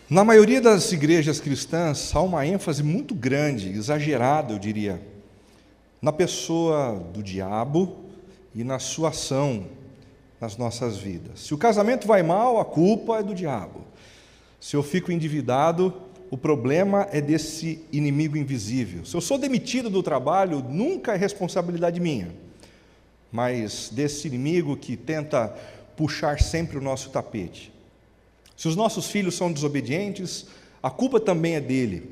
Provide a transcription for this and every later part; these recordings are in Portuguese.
Na maioria das igrejas cristãs, há uma ênfase muito grande, exagerada, eu diria, na pessoa do diabo e na sua ação nas nossas vidas. Se o casamento vai mal, a culpa é do diabo. Se eu fico endividado, o problema é desse inimigo invisível. Se eu sou demitido do trabalho, nunca é responsabilidade minha, mas desse inimigo que tenta puxar sempre o nosso tapete. Se os nossos filhos são desobedientes, a culpa também é dele.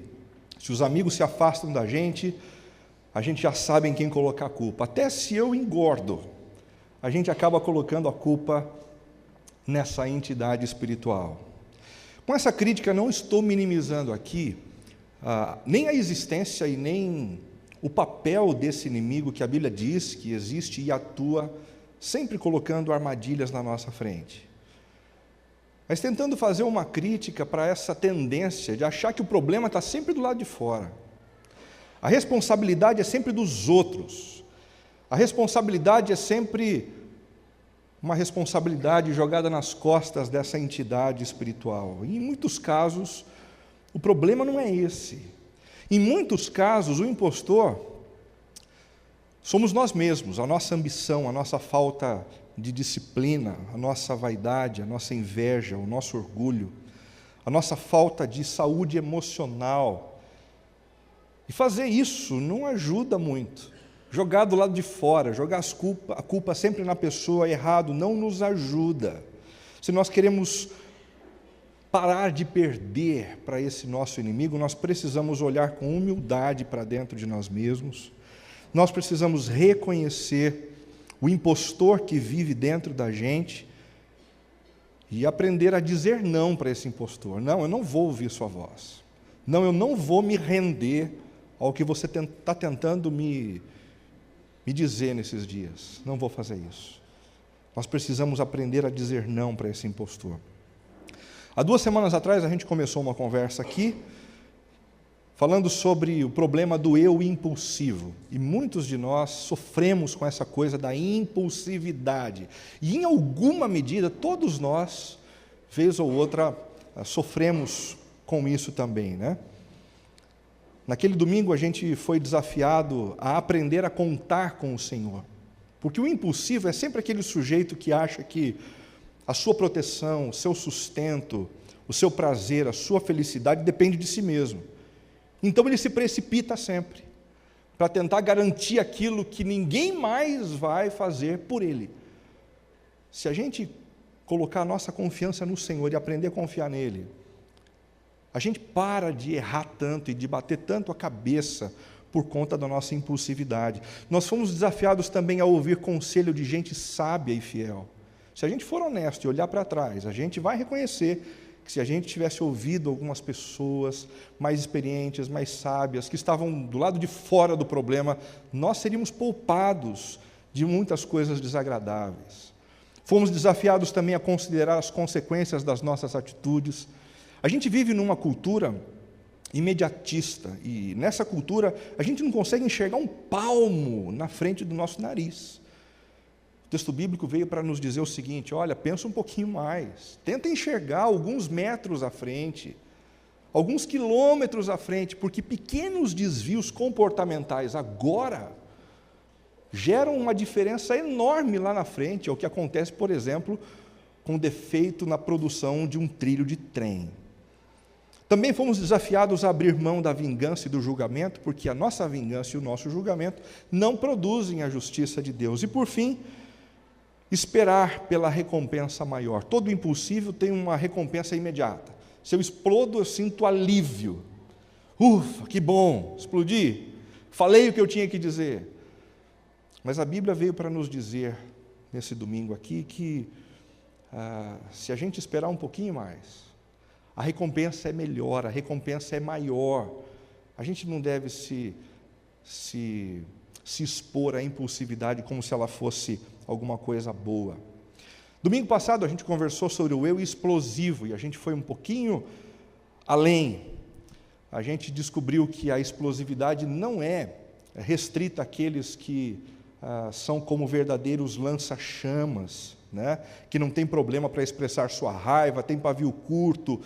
Se os amigos se afastam da gente, a gente já sabe em quem colocar a culpa. Até se eu engordo, a gente acaba colocando a culpa nessa entidade espiritual. Com essa crítica, não estou minimizando aqui nem a existência e nem o papel desse inimigo que a Bíblia diz que existe e atua, sempre colocando armadilhas na nossa frente. Mas tentando fazer uma crítica para essa tendência de achar que o problema está sempre do lado de fora. A responsabilidade é sempre dos outros. A responsabilidade é sempre uma responsabilidade jogada nas costas dessa entidade espiritual. E em muitos casos, o problema não é esse. Em muitos casos, o impostor somos nós mesmos, a nossa ambição, a nossa falta de disciplina, a nossa vaidade, a nossa inveja, o nosso orgulho, a nossa falta de saúde emocional. E fazer isso não ajuda muito. Jogar do lado de fora, jogar a culpa sempre na pessoa errado, não nos ajuda. Se nós queremos parar de perder para esse nosso inimigo, nós precisamos olhar com humildade para dentro de nós mesmos. Nós precisamos reconhecer o impostor que vive dentro da gente e aprender a dizer não para esse impostor. Não, eu não vou ouvir sua voz. Não, eu não vou me render ao que você está tentando me dizer nesses dias. Não vou fazer isso. Nós precisamos aprender a dizer não para esse impostor. Há 2 semanas atrás, a gente começou uma conversa aqui, falando sobre o problema do eu impulsivo. E muitos de nós sofremos com essa coisa da impulsividade. E, em alguma medida, todos nós, vez ou outra, sofremos com isso também, né? Naquele domingo, a gente foi desafiado a aprender a contar com o Senhor. Porque o impulsivo é sempre aquele sujeito que acha que a sua proteção, o seu sustento, o seu prazer, a sua felicidade depende de si mesmo. Então ele se precipita sempre para tentar garantir aquilo que ninguém mais vai fazer por ele. Se a gente colocar a nossa confiança no Senhor e aprender a confiar nele, a gente para de errar tanto e de bater tanto a cabeça por conta da nossa impulsividade. Nós fomos desafiados também a ouvir conselho de gente sábia e fiel. Se a gente for honesto e olhar para trás, a gente vai reconhecer que se a gente tivesse ouvido algumas pessoas mais experientes, mais sábias, que estavam do lado de fora do problema, nós seríamos poupados de muitas coisas desagradáveis. Fomos desafiados também a considerar as consequências das nossas atitudes. A gente vive numa cultura imediatista, e nessa cultura a gente não consegue enxergar um palmo na frente do nosso nariz. O texto bíblico veio para nos dizer o seguinte: olha, pensa um pouquinho mais, tenta enxergar alguns metros à frente, alguns quilômetros à frente, porque pequenos desvios comportamentais agora geram uma diferença enorme lá na frente. É o que acontece, por exemplo, com defeito na produção de um trilho de trem. Também fomos desafiados a abrir mão da vingança e do julgamento, porque a nossa vingança e o nosso julgamento não produzem a justiça de Deus. E, por fim, esperar pela recompensa maior. Todo impulsivo tem uma recompensa imediata. Se eu explodo, eu sinto alívio. Ufa, que bom, explodi, falei o que eu tinha que dizer. Mas a Bíblia veio para nos dizer, nesse domingo aqui, que se a gente esperar um pouquinho mais, a recompensa é melhor, a recompensa é maior. A gente não deve se expor à impulsividade como se ela fosse alguma coisa boa. Domingo passado a gente conversou sobre o eu explosivo e a gente foi um pouquinho além. A gente descobriu que a explosividade não é restrita àqueles que são como verdadeiros lança-chamas, né? Que não tem problema para expressar sua raiva, tem pavio curto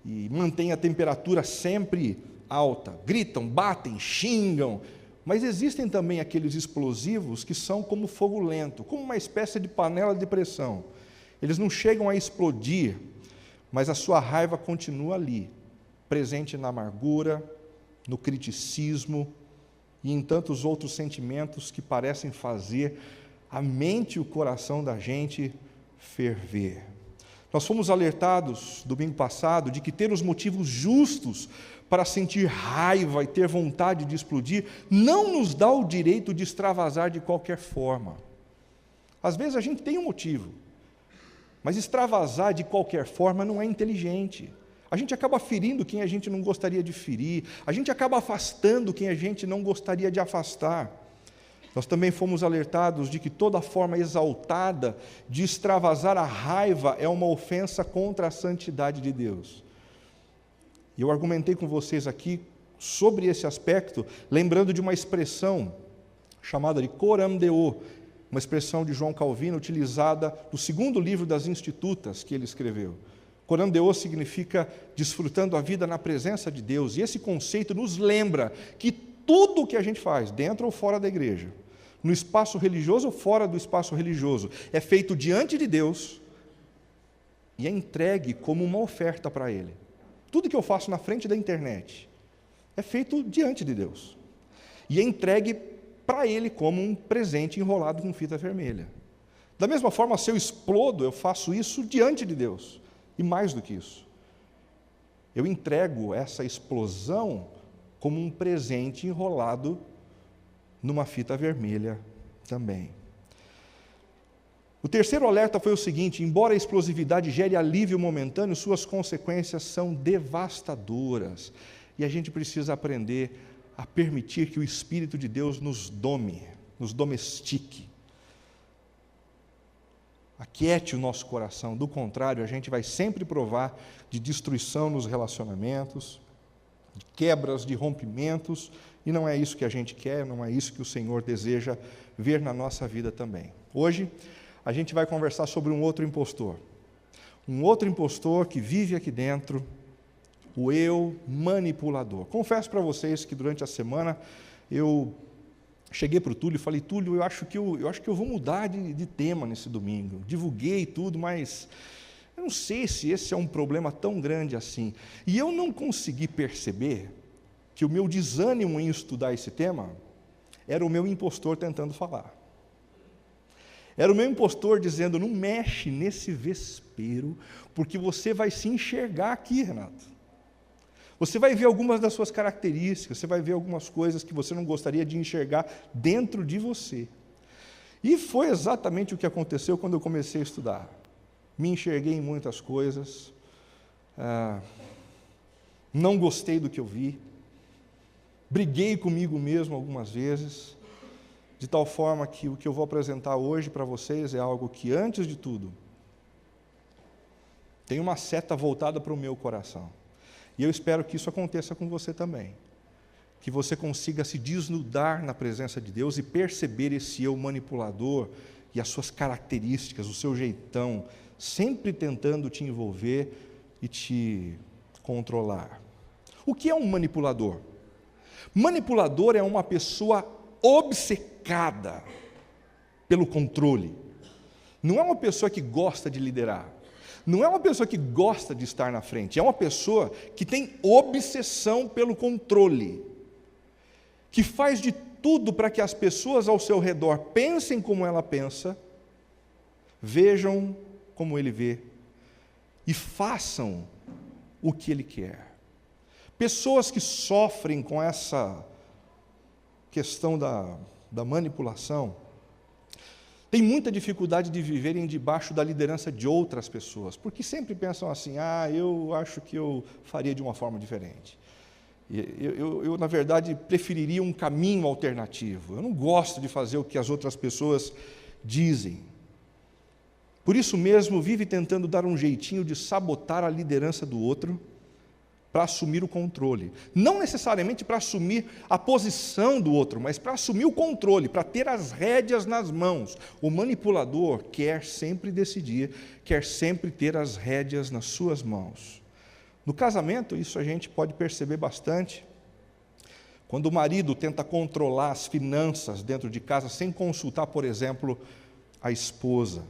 e mantêm a temperatura sempre alta, gritam, batem, xingam, mas existem também aqueles explosivos que são como fogo lento, como uma espécie de panela de pressão. Eles não chegam a explodir, mas a sua raiva continua ali, presente na amargura, no criticismo e em tantos outros sentimentos que parecem fazer a mente e o coração da gente ferver. Nós fomos alertados domingo passado de que ter os motivos justos para sentir raiva e ter vontade de explodir não nos dá o direito de extravasar de qualquer forma. Às vezes a gente tem um motivo, mas extravasar de qualquer forma não é inteligente. A gente acaba ferindo quem a gente não gostaria de ferir, a gente acaba afastando quem a gente não gostaria de afastar. Nós também fomos alertados de que toda forma exaltada de extravasar a raiva é uma ofensa contra a santidade de Deus. E eu argumentei com vocês aqui sobre esse aspecto, lembrando de uma expressão chamada de coram deo, uma expressão de João Calvino utilizada no segundo livro das Institutas que ele escreveu. Coram deo significa desfrutando a vida na presença de Deus, e esse conceito nos lembra que tudo o que a gente faz, dentro ou fora da igreja, no espaço religioso ou fora do espaço religioso, é feito diante de Deus e é entregue como uma oferta para Ele. Tudo que eu faço na frente da internet é feito diante de Deus e é entregue para Ele como um presente enrolado com fita vermelha. Da mesma forma, se eu explodo, eu faço isso diante de Deus, e mais do que isso, eu entrego essa explosão como um presente enrolado numa fita vermelha também. O terceiro alerta foi o seguinte: embora a explosividade gere alívio momentâneo, suas consequências são devastadoras, e a gente precisa aprender a permitir que o Espírito de Deus nos dome, nos domestique, aquiete o nosso coração. Do contrário, a gente vai sempre provar de destruição nos relacionamentos, de quebras, de rompimentos, e não é isso que a gente quer, não é isso que o Senhor deseja ver na nossa vida também. Hoje, a gente vai conversar sobre um outro impostor que vive aqui dentro, o eu manipulador. Confesso para vocês que durante a semana eu cheguei para o Túlio e falei: Túlio, eu acho que eu vou mudar de tema nesse domingo. Divulguei tudo, mas eu não sei se esse é um problema tão grande assim. E eu não consegui perceber que o meu desânimo em estudar esse tema era o meu impostor tentando falar. Era o meu impostor dizendo: não mexe nesse vespeiro, porque você vai se enxergar aqui, Renato. Você vai ver algumas das suas características, você vai ver algumas coisas que você não gostaria de enxergar dentro de você. E foi exatamente o que aconteceu quando eu comecei a estudar. Me enxerguei em muitas coisas, não gostei do que eu vi, briguei comigo mesmo algumas vezes, de tal forma que o que eu vou apresentar hoje para vocês é algo que, antes de tudo, tem uma seta voltada para o meu coração. E eu espero que isso aconteça com você também, que você consiga se desnudar na presença de Deus e perceber esse eu manipulador e as suas características, o seu jeitão, sempre tentando te envolver e te controlar. O que é um manipulador? Manipulador é uma pessoa obcecada pelo controle. Não é uma pessoa que gosta de liderar. Não é uma pessoa que gosta de estar na frente. É uma pessoa que tem obsessão pelo controle, que faz de tudo para que as pessoas ao seu redor pensem como ela pensa, vejam como ele vê e façam o que ele quer. Pessoas que sofrem com essa questão da manipulação têm muita dificuldade de viverem debaixo da liderança de outras pessoas, porque sempre pensam assim: eu acho que eu faria de uma forma diferente. Eu, na verdade, preferiria um caminho alternativo. Eu não gosto de fazer o que as outras pessoas dizem. Por isso mesmo, vive tentando dar um jeitinho de sabotar a liderança do outro para assumir o controle. Não necessariamente para assumir a posição do outro, mas para assumir o controle, para ter as rédeas nas mãos. O manipulador quer sempre decidir, quer sempre ter as rédeas nas suas mãos. No casamento, isso a gente pode perceber bastante. Quando o marido tenta controlar as finanças dentro de casa sem consultar, por exemplo, a esposa.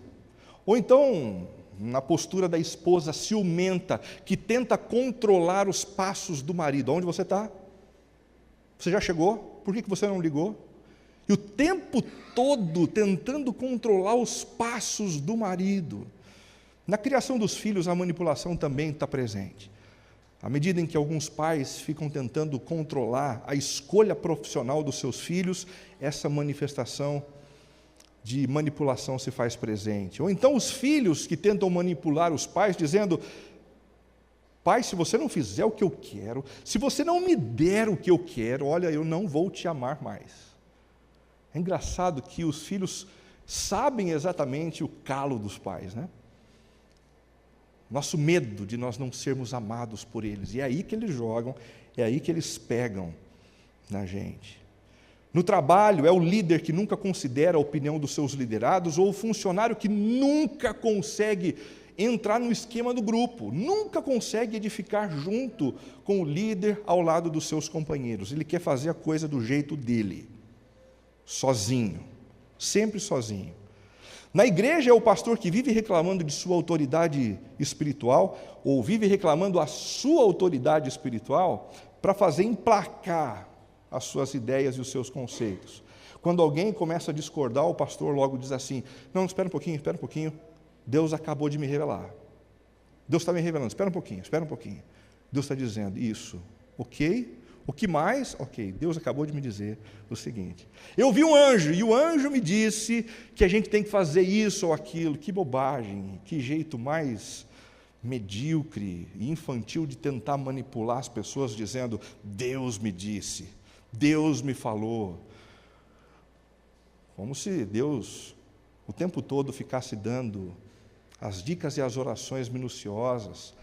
Ou então, na postura da esposa ciumenta, que tenta controlar os passos do marido. Onde você está? Você já chegou? Por que você não ligou? E o tempo todo tentando controlar os passos do marido. Na criação dos filhos, a manipulação também está presente. À medida em que alguns pais ficam tentando controlar a escolha profissional dos seus filhos, essa manifestação de manipulação se faz presente. Ou então os filhos que tentam manipular os pais, dizendo: pai, se você não fizer o que eu quero, se você não me der o que eu quero, olha, eu não vou te amar mais. É engraçado que os filhos sabem exatamente o calo dos pais, né? Nosso medo de nós não sermos amados por eles. E é aí que eles jogam, é aí que eles pegam na gente. No trabalho, é o líder que nunca considera a opinião dos seus liderados, ou o funcionário que nunca consegue entrar no esquema do grupo, nunca consegue edificar junto com o líder ao lado dos seus companheiros. Ele quer fazer a coisa do jeito dele, sozinho, sempre sozinho. Na igreja é o pastor que vive reclamando de sua autoridade espiritual, ou vive reclamando a sua autoridade espiritual, para fazer emplacar as suas ideias e os seus conceitos. Quando alguém começa a discordar, o pastor logo diz assim: não, espera um pouquinho, Deus acabou de me revelar. Deus está me revelando, espera um pouquinho. Deus está dizendo isso, ok? O que mais? Ok, Deus acabou de me dizer o seguinte: eu vi um anjo, e o anjo me disse que a gente tem que fazer isso ou aquilo. Que bobagem, que jeito mais medíocre e infantil de tentar manipular as pessoas, dizendo: Deus me disse, Deus me falou. Como se Deus o tempo todo ficasse dando as dicas e as orações minuciosas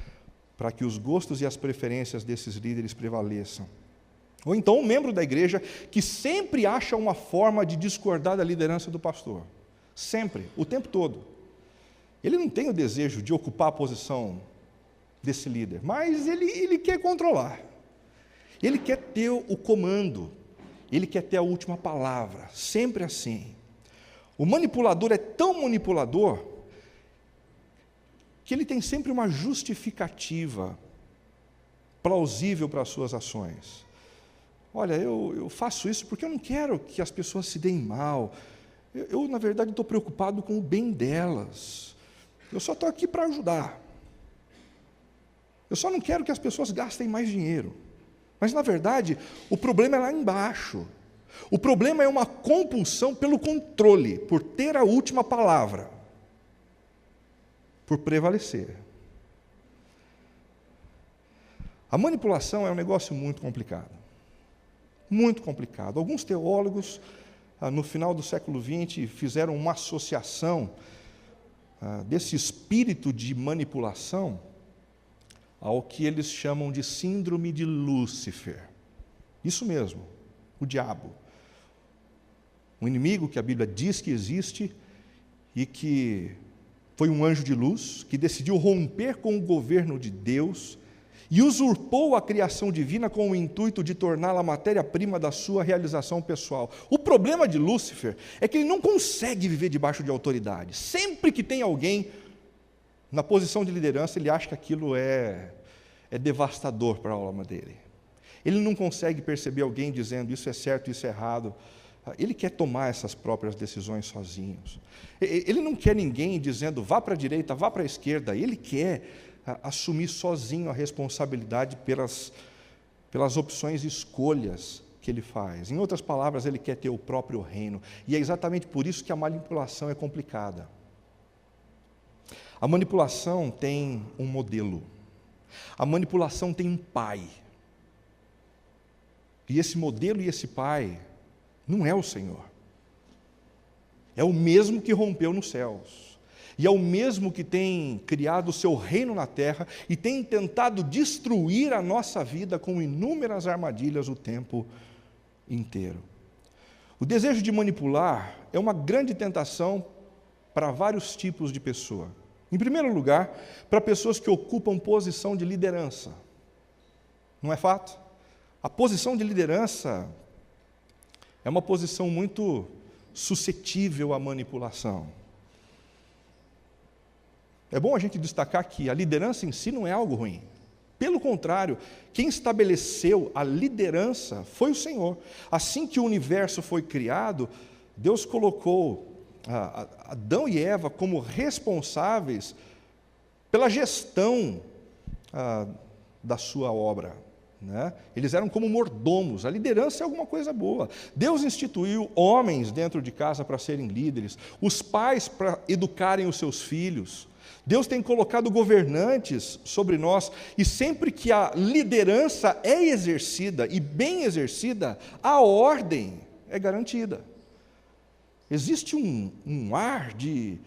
para que os gostos e as preferências desses líderes prevaleçam. Ou então um membro da igreja que sempre acha uma forma de discordar da liderança do pastor. Sempre, o tempo todo. Ele não tem o desejo de ocupar a posição desse líder, mas ele quer controlar. Ele quer ter o comando. Ele quer ter a última palavra. Sempre assim. O manipulador é tão manipulador que ele tem sempre uma justificativa plausível para as suas ações. Olha, eu faço isso porque eu não quero que as pessoas se deem mal. Eu na verdade, estou preocupado com o bem delas. Eu só estou aqui para ajudar. Eu só não quero que as pessoas gastem mais dinheiro. Mas, na verdade, o problema é lá embaixo. O problema é uma compulsão pelo controle, por ter a última palavra, por prevalecer. A manipulação é um negócio muito complicado. Muito complicado. Alguns teólogos, no final do século XX, fizeram uma associação desse espírito de manipulação ao que eles chamam de síndrome de Lúcifer. Isso mesmo, o diabo. Um inimigo que a Bíblia diz que existe e que foi um anjo de luz, que decidiu romper com o governo de Deus e usurpou a criação divina com o intuito de torná-la matéria-prima da sua realização pessoal. O problema de Lúcifer é que ele não consegue viver debaixo de autoridade. Sempre que tem alguém na posição de liderança, ele acha que aquilo é devastador para a alma dele. Ele não consegue perceber alguém dizendo isso é certo, isso é errado. Ele quer tomar essas próprias decisões sozinhos. Ele não quer ninguém dizendo vá para a direita, vá para a esquerda. Ele quer assumir sozinho a responsabilidade pelas opções e escolhas que ele faz. Em outras palavras, ele quer ter o próprio reino. E é exatamente por isso que a manipulação é complicada. A manipulação tem um modelo. A manipulação tem um pai. E esse modelo e esse pai não é o Senhor. É o mesmo que rompeu nos céus. E é o mesmo que tem criado o seu reino na terra e tem tentado destruir a nossa vida com inúmeras armadilhas o tempo inteiro. O desejo de manipular é uma grande tentação para vários tipos de pessoa. Em primeiro lugar, para pessoas que ocupam posição de liderança. Não é fato? A posição de liderança é uma posição muito suscetível à manipulação. É bom a gente destacar que a liderança em si não é algo ruim. Pelo contrário, quem estabeleceu a liderança foi o Senhor. Assim que o universo foi criado, Deus colocou Adão e Eva como responsáveis pela gestão da sua obra, né? Eles eram como mordomos. A liderança é alguma coisa boa. Deus instituiu homens dentro de casa para serem líderes, os pais para educarem os seus filhos. Deus tem colocado governantes sobre nós, e sempre que a liderança é exercida, e bem exercida, a ordem é garantida. Existe um ar de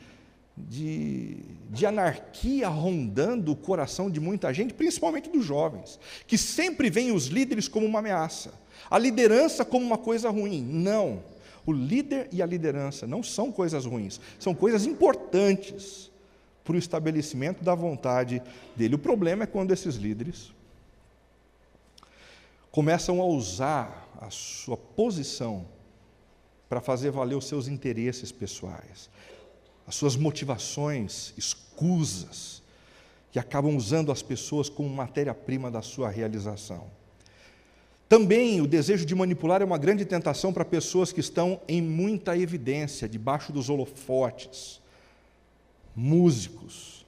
anarquia rondando o coração de muita gente, principalmente dos jovens, que sempre veem os líderes como uma ameaça, a liderança como uma coisa ruim. Não, o líder e a liderança não são coisas ruins, são coisas importantes para o estabelecimento da vontade dele. O problema é quando esses líderes começam a usar a sua posição para fazer valer os seus interesses pessoais, as suas motivações escusas, que acabam usando as pessoas como matéria-prima da sua realização. Também o desejo de manipular é uma grande tentação para pessoas que estão em muita evidência, debaixo dos holofotes. Músicos,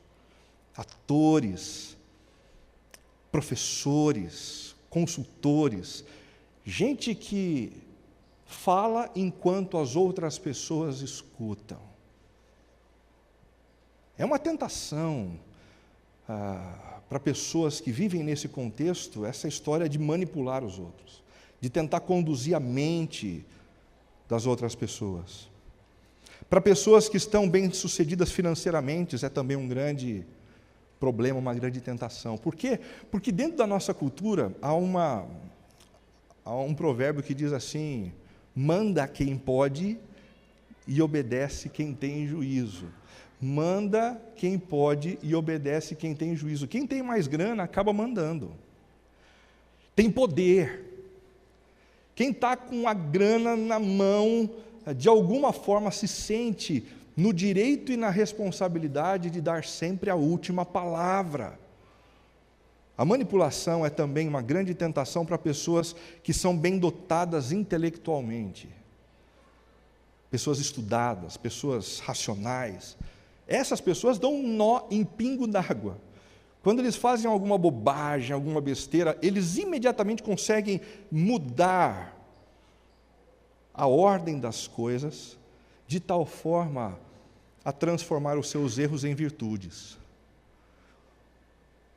atores, professores, consultores, gente que fala enquanto as outras pessoas escutam. É uma tentação para pessoas que vivem nesse contexto, essa história de manipular os outros, de tentar conduzir a mente das outras pessoas. Para pessoas que estão bem-sucedidas financeiramente, é também um grande problema, uma grande tentação. Por quê? Porque dentro da nossa cultura há um provérbio que diz assim: manda quem pode e obedece quem tem juízo. Manda quem pode e obedece quem tem juízo. Quem tem mais grana acaba mandando. Tem poder. Quem está com a grana na mão, de alguma forma se sente no direito e na responsabilidade de dar sempre a última palavra. A manipulação é também uma grande tentação para pessoas que são bem dotadas intelectualmente, pessoas estudadas, pessoas racionais. Essas pessoas dão um nó em pingo d'água. Quando eles fazem alguma bobagem, alguma besteira, eles imediatamente conseguem mudar a ordem das coisas, de tal forma a transformar os seus erros em virtudes,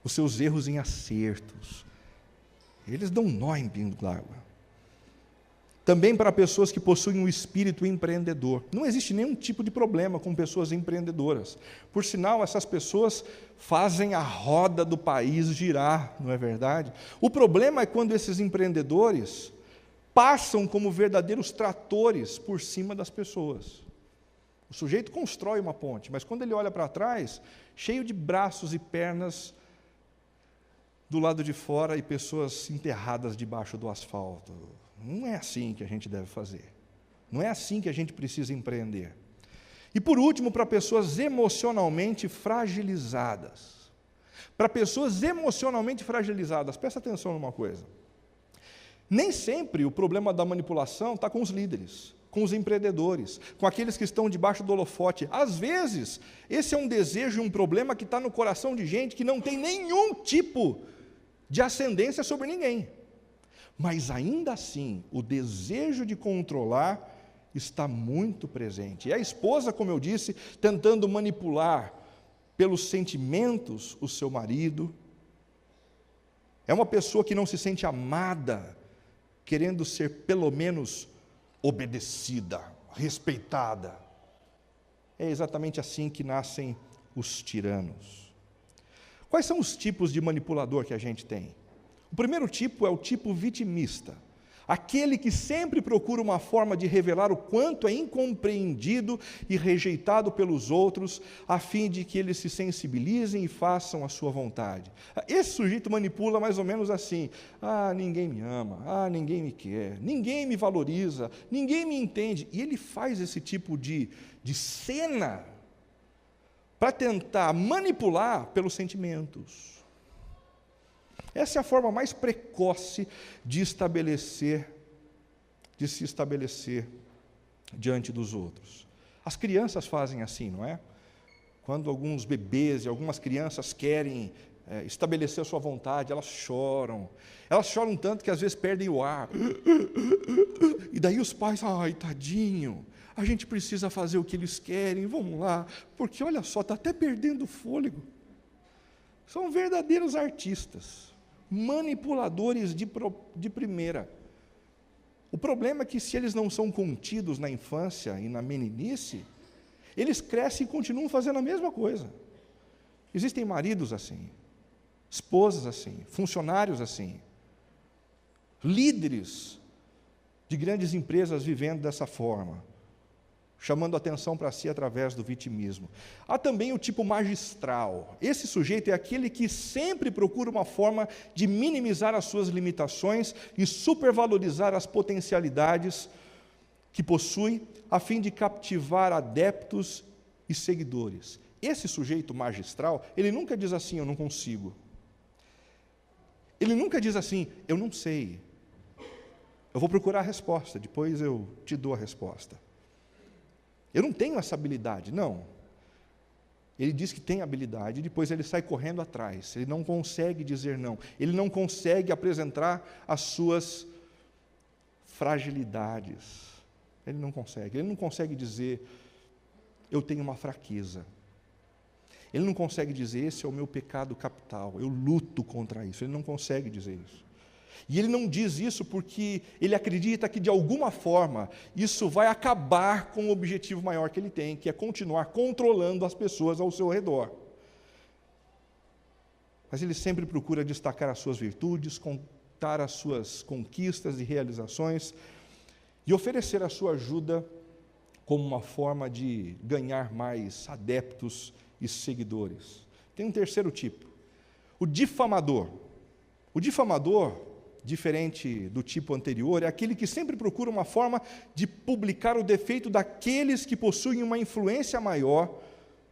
os seus erros em acertos. Eles dão um nó em pingo d'água. Também para pessoas que possuem um espírito empreendedor. Não existe nenhum tipo de problema com pessoas empreendedoras. Por sinal, essas pessoas fazem a roda do país girar, não é verdade? O problema é quando esses empreendedores passam como verdadeiros tratores por cima das pessoas. O sujeito constrói uma ponte, mas quando ele olha para trás, cheio de braços e pernas do lado de fora e pessoas enterradas debaixo do asfalto. Não é assim que a gente deve fazer. Não é assim que a gente precisa empreender. E por último, para pessoas emocionalmente fragilizadas. Para pessoas emocionalmente fragilizadas, presta atenção numa coisa. Nem sempre o problema da manipulação está com os líderes, com os empreendedores, com aqueles que estão debaixo do holofote. Às vezes, esse é um desejo e um problema que está no coração de gente que não tem nenhum tipo de ascendência sobre ninguém. Mas ainda assim, o desejo de controlar está muito presente. E a esposa, como eu disse, tentando manipular pelos sentimentos o seu marido. É uma pessoa que não se sente amada, querendo ser pelo menos obedecida, respeitada. É exatamente assim que nascem os tiranos. Quais são os tipos de manipulador que a gente tem? O primeiro tipo é o tipo vitimista. Aquele que sempre procura uma forma de revelar o quanto é incompreendido e rejeitado pelos outros, a fim de que eles se sensibilizem e façam a sua vontade. Esse sujeito manipula mais ou menos assim: ninguém me ama, ninguém me quer, ninguém me valoriza, ninguém me entende. E ele faz esse tipo de cena para tentar manipular pelos sentimentos. Essa é a forma mais precoce de se estabelecer diante dos outros. As crianças fazem assim, não é? Quando alguns bebês e algumas crianças querem estabelecer a sua vontade, elas choram. Elas choram tanto que às vezes perdem o ar. E daí os pais, tadinho, a gente precisa fazer o que eles querem, vamos lá, porque olha só, está até perdendo o fôlego. São verdadeiros artistas, manipuladores de primeira. O problema é que se eles não são contidos na infância e na meninice, eles crescem e continuam fazendo a mesma coisa. Existem maridos assim, esposas assim, funcionários assim, líderes de grandes empresas vivendo dessa forma, chamando atenção para si através do vitimismo. Há também o tipo magistral. Esse sujeito é aquele que sempre procura uma forma de minimizar as suas limitações e supervalorizar as potencialidades que possui, a fim de captivar adeptos e seguidores. Esse sujeito magistral, ele nunca diz assim: eu não consigo. Ele nunca diz assim: eu não sei. Eu vou procurar a resposta, depois eu te dou a resposta. Eu não tenho essa habilidade, não. Ele diz que tem habilidade, depois ele sai correndo atrás. Ele não consegue dizer não. Ele não consegue apresentar as suas fragilidades. Ele não consegue. Ele não consegue dizer: eu tenho uma fraqueza. Ele não consegue dizer: esse é o meu pecado capital, eu luto contra isso. Ele não consegue dizer isso. E ele não diz isso porque ele acredita que, de alguma forma, isso vai acabar com o objetivo maior que ele tem, que é continuar controlando as pessoas ao seu redor. Mas ele sempre procura destacar as suas virtudes, contar as suas conquistas e realizações e oferecer a sua ajuda como uma forma de ganhar mais adeptos e seguidores. Tem um terceiro tipo, o difamador. O difamador, diferente do tipo anterior, é aquele que sempre procura uma forma de publicar o defeito daqueles que possuem uma influência maior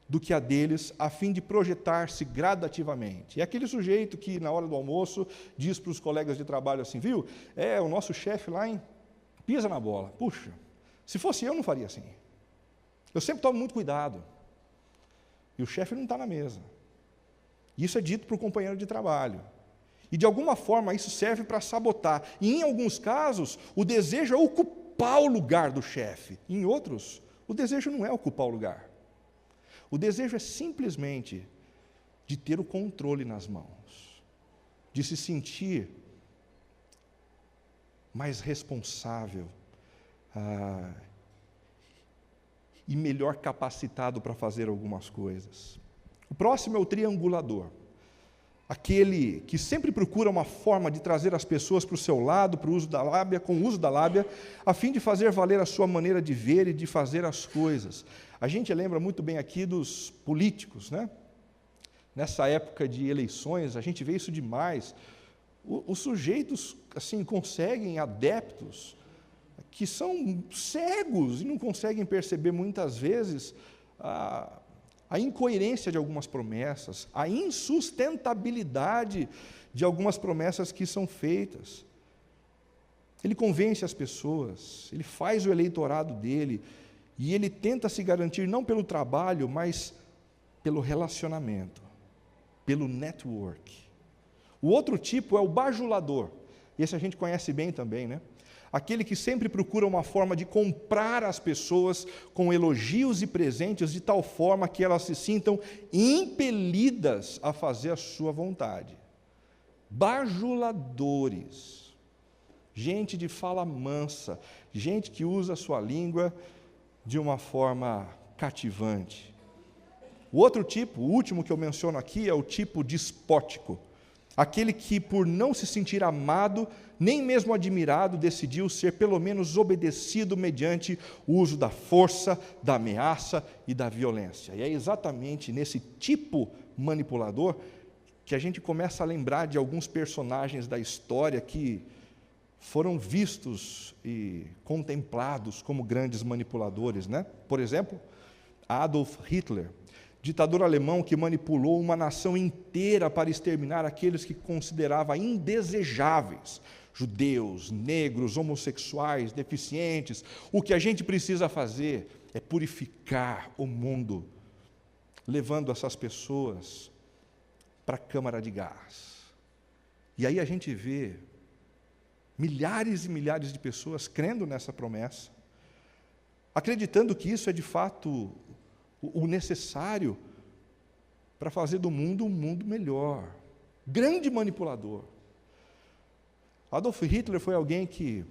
do que a deles, a fim de projetar-se gradativamente. É aquele sujeito que, na hora do almoço, diz para os colegas de trabalho assim: viu, o nosso chefe lá, pisa na bola. Puxa, se fosse eu, não faria assim. Eu sempre tomo muito cuidado. E o chefe não está na mesa. Isso é dito para o companheiro de trabalho. E, de alguma forma, isso serve para sabotar. E, em alguns casos, o desejo é ocupar o lugar do chefe. Em outros, o desejo não é ocupar o lugar. O desejo é simplesmente de ter o controle nas mãos, de se sentir mais responsável e melhor capacitado para fazer algumas coisas. O próximo é o triangulador. Aquele que sempre procura uma forma de trazer as pessoas para o seu lado, para o uso da lábia, com o uso da lábia, a fim de fazer valer a sua maneira de ver e de fazer as coisas. A gente lembra muito bem aqui dos políticos, né? Nessa época de eleições, a gente vê isso demais. Os sujeitos, assim, conseguem adeptos que são cegos e não conseguem perceber muitas vezes a incoerência de algumas promessas, a insustentabilidade de algumas promessas que são feitas. Ele convence as pessoas, ele faz o eleitorado dele, e ele tenta se garantir não pelo trabalho, mas pelo relacionamento, pelo network. O outro tipo é o bajulador. Esse a gente conhece bem também, né? Aquele que sempre procura uma forma de comprar as pessoas com elogios e presentes de tal forma que elas se sintam impelidas a fazer a sua vontade. Bajuladores. Gente de fala mansa, gente que usa a sua língua de uma forma cativante. O outro tipo, o último que eu menciono aqui, é o tipo despótico. Aquele que, por não se sentir amado, nem mesmo admirado, decidiu ser pelo menos obedecido mediante o uso da força, da ameaça e da violência. E é exatamente nesse tipo manipulador que a gente começa a lembrar de alguns personagens da história que foram vistos e contemplados como grandes manipuladores, né? Por exemplo, Adolf Hitler, ditador alemão que manipulou uma nação inteira para exterminar aqueles que considerava indesejáveis, judeus, negros, homossexuais, deficientes. O que a gente precisa fazer é purificar o mundo, levando essas pessoas para a câmara de gás. E aí a gente vê milhares e milhares de pessoas crendo nessa promessa, acreditando que isso é de fato o necessário para fazer do mundo um mundo melhor. Grande manipulador. Adolf Hitler foi alguém que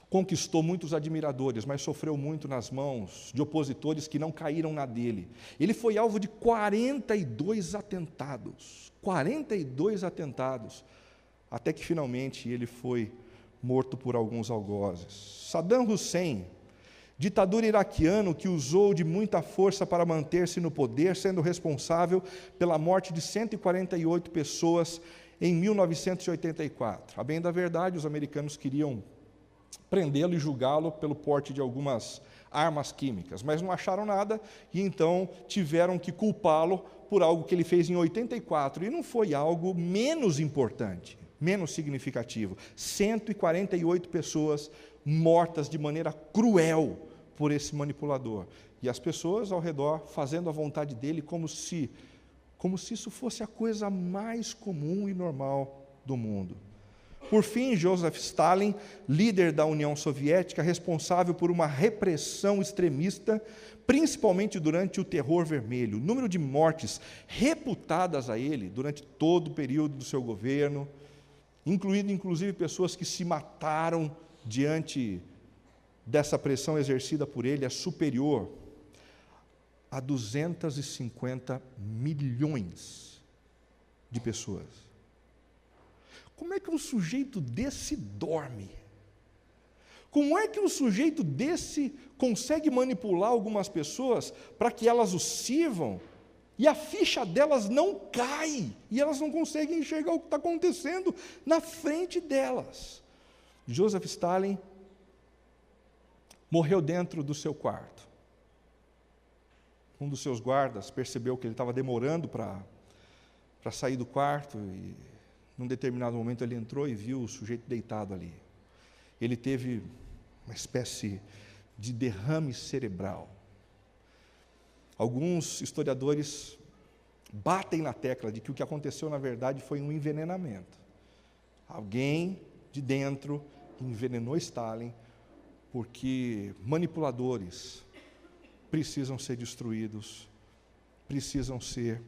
conquistou muitos admiradores, mas sofreu muito nas mãos de opositores que não caíram na dele. Ele foi alvo de 42 atentados. 42 atentados. Até que finalmente ele foi morto por alguns algozes. Saddam Hussein, ditador iraquiano que usou de muita força para manter-se no poder, sendo responsável pela morte de 148 pessoas em 1984. A bem da verdade, os americanos queriam prendê-lo e julgá-lo pelo porte de algumas armas químicas, mas não acharam nada e então tiveram que culpá-lo por algo que ele fez em 84, e não foi algo menos importante, menos significativo. 148 pessoas mortas de maneira cruel por esse manipulador. E as pessoas ao redor fazendo a vontade dele como se isso fosse a coisa mais comum e normal do mundo. Por fim, Joseph Stalin, líder da União Soviética, responsável por uma repressão extremista, principalmente durante o Terror Vermelho. O número de mortes reputadas a ele durante todo o período do seu governo, incluindo inclusive pessoas que se mataram diante dessa pressão exercida por ele, é superior a 250 milhões de pessoas. Como é que um sujeito desse dorme? Como é que um sujeito desse consegue manipular algumas pessoas para que elas o sirvam e a ficha delas não cai e elas não conseguem enxergar o que está acontecendo na frente delas? Joseph Stalin morreu dentro do seu quarto. Um dos seus guardas percebeu que ele estava demorando para sair do quarto e, num determinado momento, ele entrou e viu o sujeito deitado ali. Ele teve uma espécie de derrame cerebral. Alguns historiadores batem na tecla de que o que aconteceu, na verdade, foi um envenenamento. Alguém de dentro envenenou Stalin, porque manipuladores precisam ser destruídos, precisam ser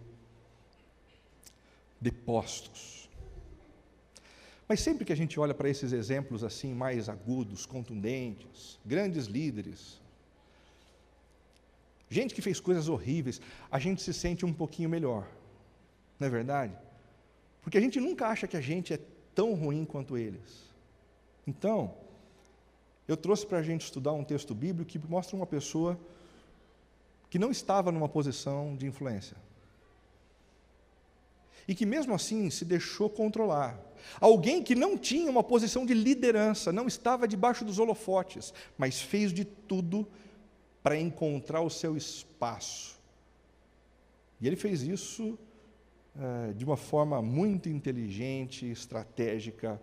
depostos. Mas sempre que a gente olha para esses exemplos assim mais agudos, contundentes, grandes líderes, gente que fez coisas horríveis, a gente se sente um pouquinho melhor, não é verdade? Porque a gente nunca acha que a gente é tão ruim quanto eles. Então, eu trouxe para a gente estudar um texto bíblico que mostra uma pessoa que não estava numa posição de influência. E que mesmo assim se deixou controlar. Alguém que não tinha uma posição de liderança, não estava debaixo dos holofotes, mas fez de tudo para encontrar o seu espaço. E ele fez isso de uma forma muito inteligente, estratégica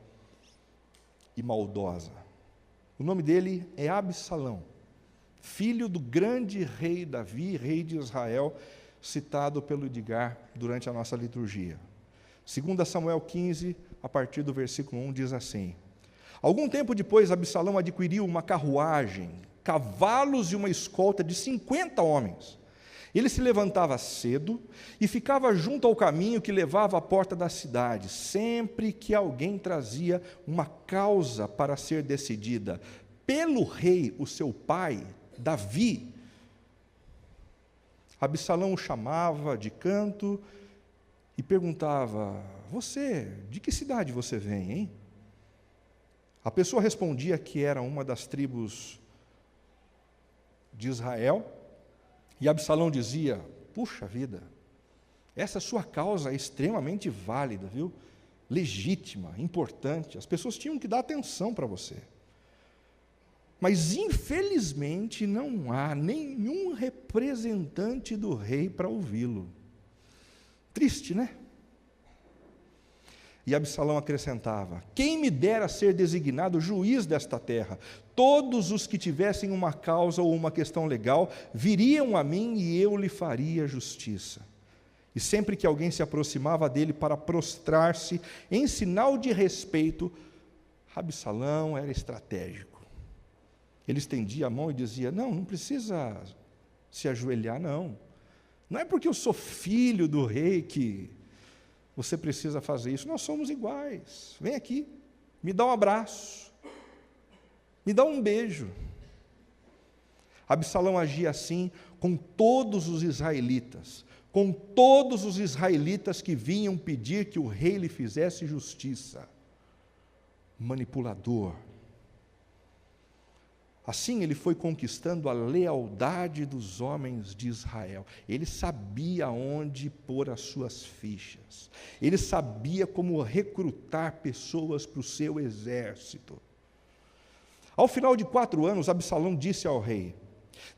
e maldosa. O nome dele é Absalão, filho do grande rei Davi, rei de Israel, citado pelo Edgar durante a nossa liturgia. 2 Samuel 15, a partir do versículo 1, diz assim: Algum tempo depois, Absalão adquiriu uma carruagem, cavalos e uma escolta de 50 homens. Ele se levantava cedo e ficava junto ao caminho que levava à porta da cidade, sempre que alguém trazia uma causa para ser decidida pelo rei, o seu pai, Davi. Absalão o chamava de canto e perguntava: você, de que cidade você vem, hein? A pessoa respondia que era uma das tribos de Israel, e Absalão dizia: puxa vida, essa sua causa é extremamente válida, viu? Legítima, importante, as pessoas tinham que dar atenção para você. Mas, infelizmente, não há nenhum representante do rei para ouvi-lo. Triste, né? E Absalão acrescentava: quem me dera ser designado juiz desta terra? Todos os que tivessem uma causa ou uma questão legal viriam a mim e eu lhe faria justiça. E sempre que alguém se aproximava dele para prostrar-se em sinal de respeito, Absalão era estratégico. Ele estendia a mão e dizia: não precisa se ajoelhar, não. Não é porque eu sou filho do rei que você precisa fazer isso. Nós somos iguais. Vem aqui, me dá um abraço, me dá um beijo. Absalão agia assim com todos os israelitas, que vinham pedir que o rei lhe fizesse justiça. Manipulador. Assim ele foi conquistando a lealdade dos homens de Israel. Ele sabia onde pôr as suas fichas. Ele sabia como recrutar pessoas para o seu exército. Ao final de 4 anos, Absalão disse ao rei: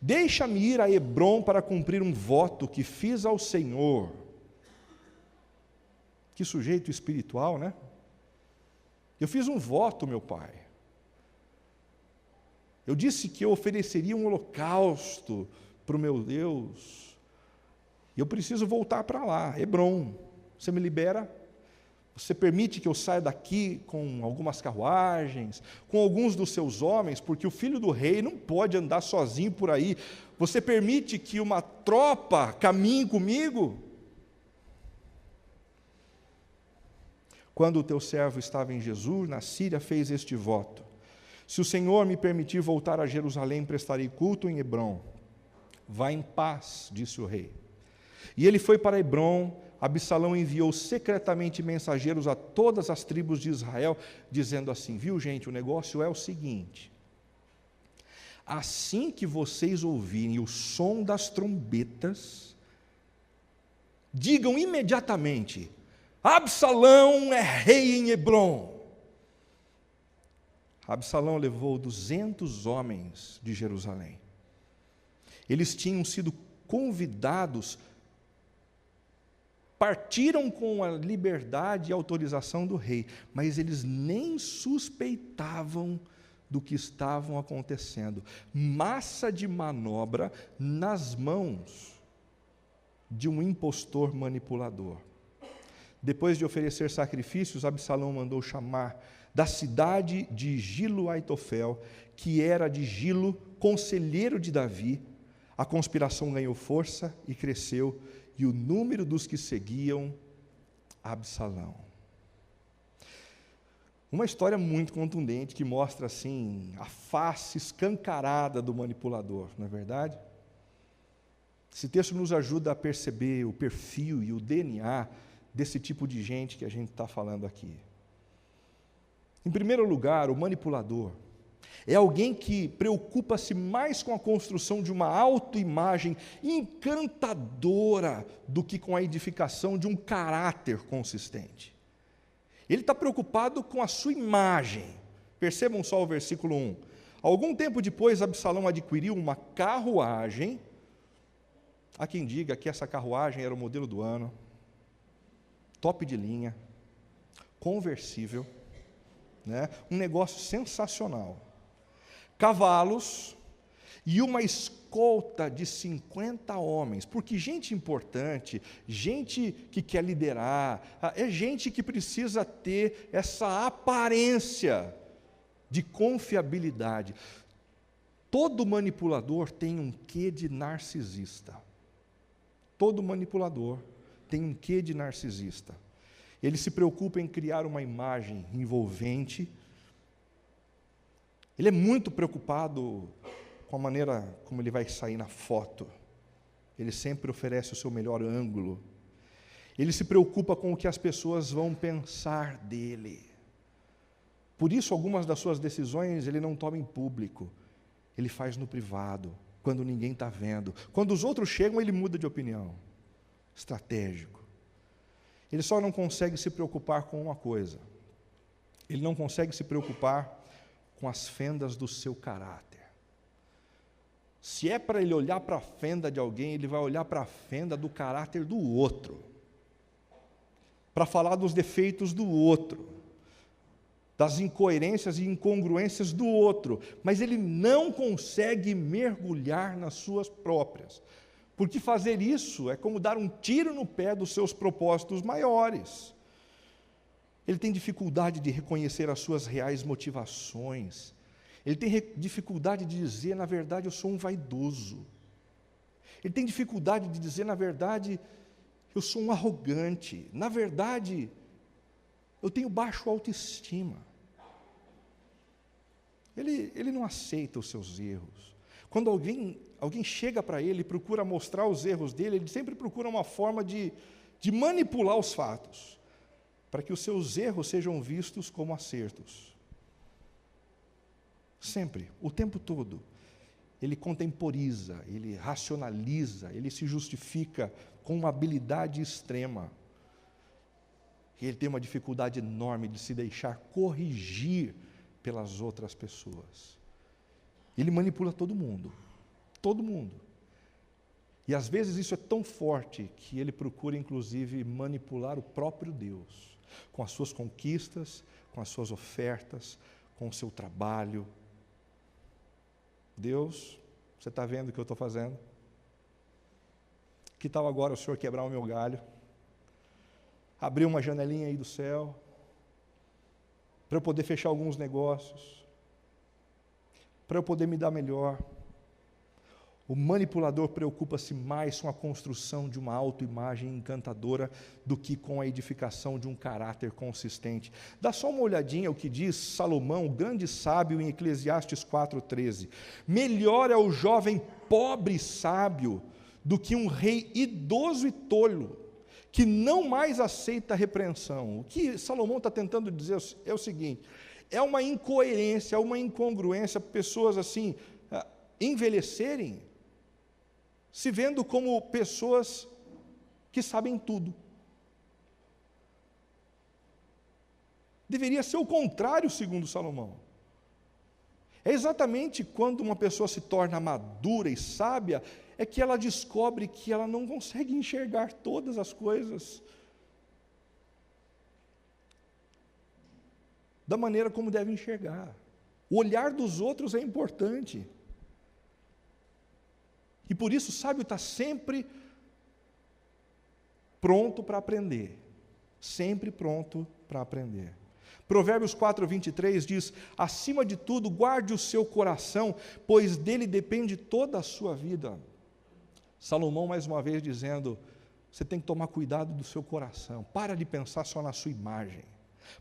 deixa-me ir a Hebrom para cumprir um voto que fiz ao Senhor. Que sujeito espiritual, né? Eu fiz um voto, meu pai. Eu disse que eu ofereceria um holocausto para o meu Deus. E eu preciso voltar para lá, Hebrom. Você me libera? Você permite que eu saia daqui com algumas carruagens, com alguns dos seus homens, porque o filho do rei não pode andar sozinho por aí. Você permite que uma tropa caminhe comigo? Quando o teu servo estava em Jesus, na Síria, fez este voto: se o Senhor me permitir voltar a Jerusalém, prestarei culto em Hebrom. Vá em paz, disse o rei. E ele foi para Hebrom. Absalão enviou secretamente mensageiros a todas as tribos de Israel, dizendo assim: viu, gente, o negócio é o seguinte: assim que vocês ouvirem o som das trombetas, digam imediatamente: Absalão é rei em Hebrom. Absalão levou 200 homens de Jerusalém. Eles tinham sido convidados, partiram com a liberdade e autorização do rei, mas eles nem suspeitavam do que estavam acontecendo. Massa de manobra nas mãos de um impostor manipulador. Depois de oferecer sacrifícios, Absalão mandou chamar da cidade de Gilo Aitofel, que era de Gilo, conselheiro de Davi. A conspiração ganhou força e cresceu, e o número dos que seguiam Absalão. Uma história muito contundente que mostra assim a face escancarada do manipulador, não é verdade? Esse texto nos ajuda a perceber o perfil e o DNA desse tipo de gente que a gente está falando aqui. Em primeiro lugar, o manipulador é alguém que preocupa-se mais com a construção de uma autoimagem encantadora do que com a edificação de um caráter consistente. Ele está preocupado com a sua imagem. Percebam só o versículo 1. Algum tempo depois, Absalão adquiriu uma carruagem. Há quem diga que essa carruagem era o modelo do ano, top de linha, conversível, né? Um negócio sensacional. Cavalos e uma escolta de 50 homens, porque gente importante, gente que quer liderar, é gente que precisa ter essa aparência de confiabilidade. Todo manipulador tem um quê de narcisista. Todo manipulador tem um quê de narcisista. Ele se preocupa em criar uma imagem envolvente. Ele é muito preocupado com a maneira como ele vai sair na foto. Ele sempre oferece o seu melhor ângulo. Ele se preocupa com o que as pessoas vão pensar dele. Por isso, algumas das suas decisões ele não toma em público, ele faz no privado, quando ninguém está vendo. Quando os outros chegam, ele muda de opinião. Estratégico. Ele só não consegue se preocupar com uma coisa: ele não consegue se preocupar com as fendas do seu caráter. Se é para ele olhar para a fenda de alguém, ele vai olhar para a fenda do caráter do outro, para falar dos defeitos do outro, das incoerências e incongruências do outro, mas ele não consegue mergulhar nas suas próprias, porque fazer isso é como dar um tiro no pé dos seus propósitos maiores. Ele tem dificuldade de reconhecer as suas reais motivações, ele tem dificuldade de dizer, na verdade, eu sou um vaidoso, ele tem dificuldade de dizer, na verdade, eu sou um arrogante, na verdade, eu tenho baixo autoestima. Ele não aceita os seus erros. Quando alguém chega para ele e procura mostrar os erros dele, ele sempre procura uma forma de manipular os fatos, para que os seus erros sejam vistos como acertos. Sempre, o tempo todo. Ele contemporiza, ele racionaliza, ele se justifica com uma habilidade extrema. E ele tem uma dificuldade enorme de se deixar corrigir pelas outras pessoas. Ele manipula todo mundo, todo mundo. E às vezes isso é tão forte que ele procura inclusive manipular o próprio Deus, com as suas conquistas, com as suas ofertas, com o seu trabalho. Deus, você está vendo o que eu estou fazendo? Que tal agora o Senhor quebrar o meu galho? Abrir uma janelinha aí do céu, para eu poder fechar alguns negócios, para eu poder me dar melhor. O manipulador preocupa-se mais com a construção de uma autoimagem encantadora do que com a edificação de um caráter consistente. Dá só uma olhadinha ao que diz Salomão, o grande sábio, em Eclesiastes 4,13. Melhor é o jovem pobre e sábio do que um rei idoso e tolo, que não mais aceita repreensão. O que Salomão está tentando dizer é o seguinte: é uma incoerência, é uma incongruência, pessoas assim, envelhecerem, se vendo como pessoas que sabem tudo. Deveria ser o contrário, segundo Salomão. É exatamente quando uma pessoa se torna madura e sábia, é que ela descobre que ela não consegue enxergar todas as coisas da maneira como deve enxergar. O olhar dos outros é importante. E por isso o sábio está sempre pronto para aprender. Sempre pronto para aprender. Provérbios 4:23 diz: acima de tudo, guarde o seu coração, pois dele depende toda a sua vida. Salomão, mais uma vez, dizendo: você tem que tomar cuidado do seu coração. Para de pensar só na sua imagem.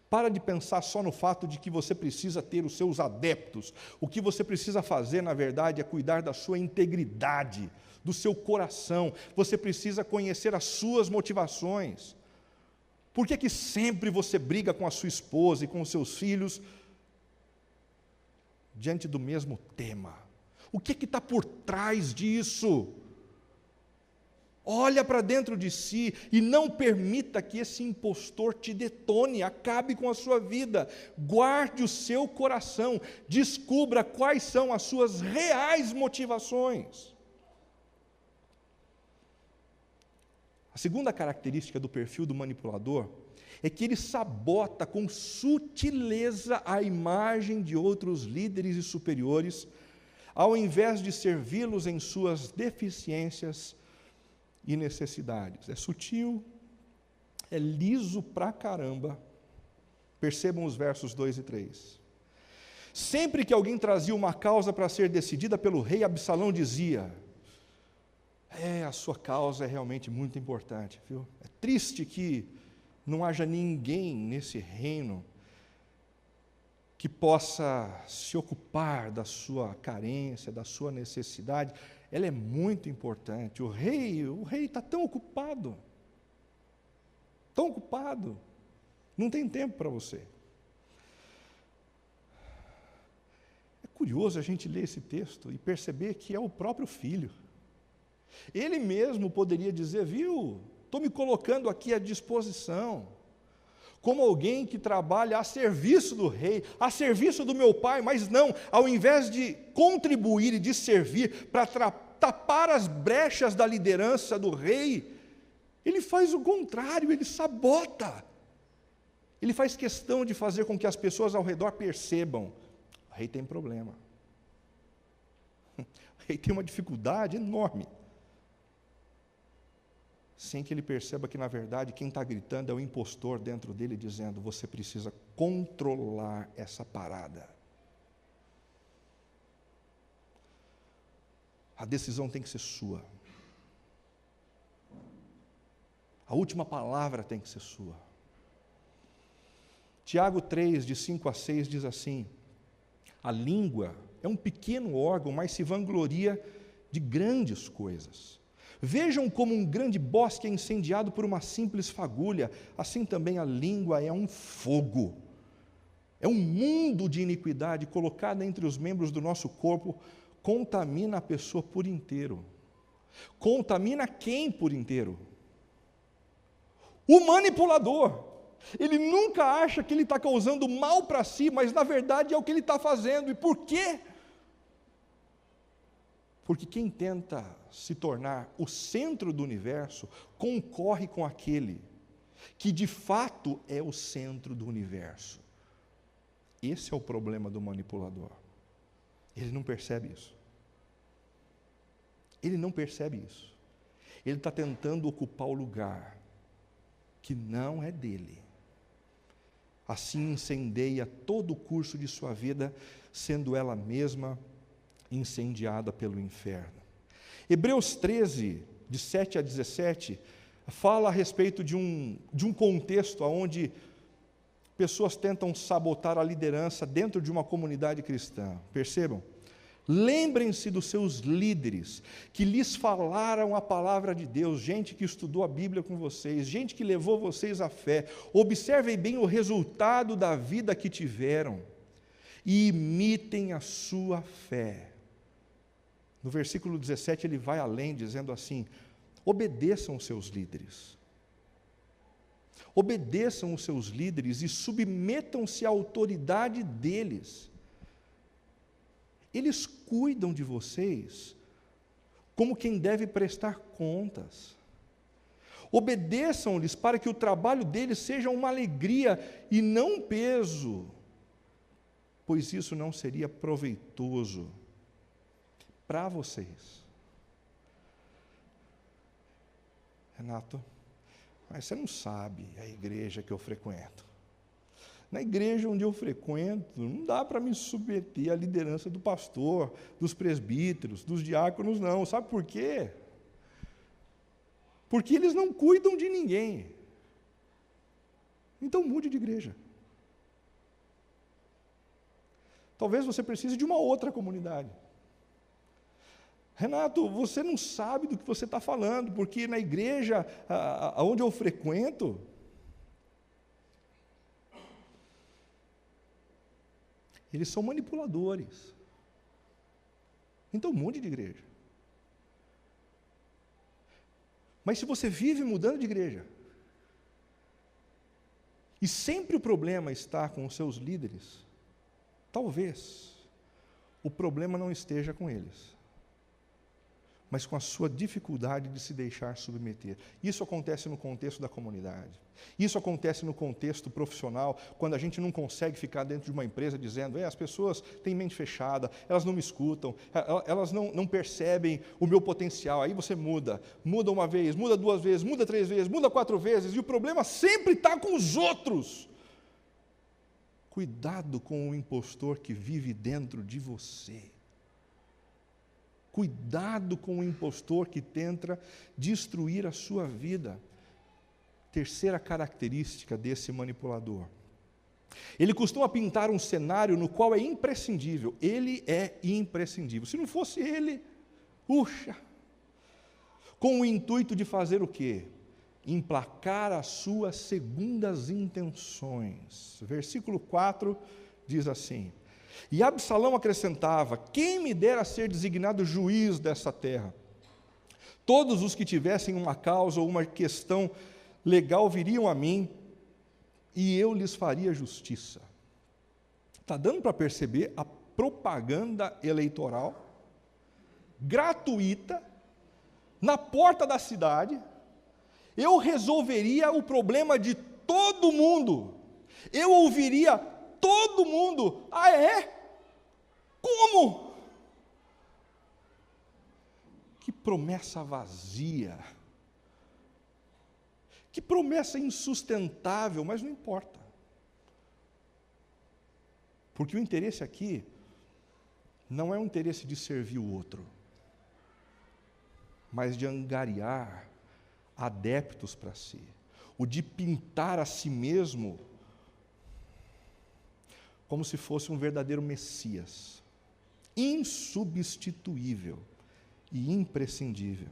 Para de pensar só no fato de que você precisa ter os seus adeptos. O que você precisa fazer, na verdade, é cuidar da sua integridade, do seu coração. Você precisa conhecer as suas motivações. Por que sempre você briga com a sua esposa e com os seus filhos diante do mesmo tema? O que está por trás disso? Olha para dentro de si e não permita que esse impostor te detone, acabe com a sua vida. Guarde o seu coração, descubra quais são as suas reais motivações. A segunda característica do perfil do manipulador é que ele sabota com sutileza a imagem de outros líderes e superiores, ao invés de servi-los em suas deficiências e necessidades. É sutil, é liso pra caramba. Percebam os versos 2 e 3. Sempre que alguém trazia uma causa para ser decidida pelo rei, Absalão dizia: a sua causa é realmente muito importante, viu? É triste que não haja ninguém nesse reino que possa se ocupar da sua carência, da sua necessidade. Ela é muito importante. O rei está tão ocupado. tão ocupado, não tem tempo para você. É curioso a gente ler esse texto e perceber que é o próprio filho. Ele mesmo poderia dizer, viu, estou me colocando aqui à disposição, como alguém que trabalha a serviço do rei, a serviço do meu pai, mas não, ao invés de contribuir e de servir para tapar as brechas da liderança do rei, ele faz o contrário, ele sabota. Ele faz questão de fazer com que as pessoas ao redor percebam, o rei tem problema. O rei tem uma dificuldade enorme. Sem que ele perceba que, na verdade, quem está gritando é o impostor dentro dele, dizendo, você precisa controlar essa parada. A decisão tem que ser sua. A última palavra tem que ser sua. Tiago 3, de 5 a 6, diz assim, a língua é um pequeno órgão, mas se vangloria de grandes coisas. Vejam como um grande bosque é incendiado por uma simples fagulha, assim também a língua é um fogo. É um mundo de iniquidade colocado entre os membros do nosso corpo, contamina a pessoa por inteiro. Contamina quem por inteiro? O manipulador. Ele nunca acha que ele está causando mal para si, mas na verdade é o que ele está fazendo. E por quê? Porque quem tenta se tornar o centro do universo, concorre com aquele que de fato é o centro do universo. Esse é o problema do manipulador. Ele não percebe isso. Ele não percebe isso. Ele está tentando ocupar o lugar que não é dele. Assim incendeia todo o curso de sua vida, sendo ela mesma incendiada pelo inferno. Hebreus 13, de 7 a 17, fala a respeito de um contexto onde pessoas tentam sabotar a liderança dentro de uma comunidade cristã. Percebam? Lembrem-se dos seus líderes, que lhes falaram a palavra de Deus, gente que estudou a Bíblia com vocês, gente que levou vocês à fé. Observem bem o resultado da vida que tiveram e imitem a sua fé. No versículo 17 ele vai além, dizendo assim, obedeçam os seus líderes. Obedeçam os seus líderes e submetam-se à autoridade deles. Eles cuidam de vocês como quem deve prestar contas. Obedeçam-lhes para que o trabalho deles seja uma alegria e não um peso, pois isso não seria proveitoso para vocês. Renato, mas você não sabe a igreja que eu frequento. Na igreja onde eu frequento, não dá para me submeter à liderança do pastor, dos presbíteros, dos diáconos, não. Sabe por quê? Porque eles não cuidam de ninguém. Então mude de igreja. Talvez você precise de uma outra comunidade. Renato, você não sabe do que você está falando, porque na igreja onde eu frequento, eles são manipuladores. Então mude de igreja. Mas se você vive mudando de igreja, e sempre o problema está com os seus líderes, talvez o problema não esteja com eles, mas com a sua dificuldade de se deixar submeter. Isso acontece no contexto da comunidade. Isso acontece no contexto profissional, quando a gente não consegue ficar dentro de uma empresa dizendo, as pessoas têm mente fechada, elas não me escutam, elas não percebem o meu potencial. Aí você muda uma vez, muda 2 vezes, muda 3 vezes, muda 4 vezes, e o problema sempre está com os outros. Cuidado com o impostor que vive dentro de você. Cuidado com o impostor que tenta destruir a sua vida. Terceira característica desse manipulador. Ele costuma pintar um cenário no qual é imprescindível. Ele é imprescindível. Se não fosse ele, com o intuito de fazer o quê? emplacar as suas segundas intenções. Versículo 4 diz assim: e Absalão acrescentava: quem me dera ser designado juiz dessa terra? Todos os que tivessem uma causa ou uma questão legal viriam a mim, e eu lhes faria justiça. Está dando para perceber a propaganda eleitoral gratuita na porta da cidade? Eu resolveria o problema de todo mundo. Eu ouviria todo mundo. Ah, é? Como? Que promessa vazia. Que promessa insustentável, mas não importa. Porque o interesse aqui não é o interesse de servir o outro, mas de angariar adeptos para si, o de pintar a si mesmo como se fosse um verdadeiro Messias, insubstituível e imprescindível.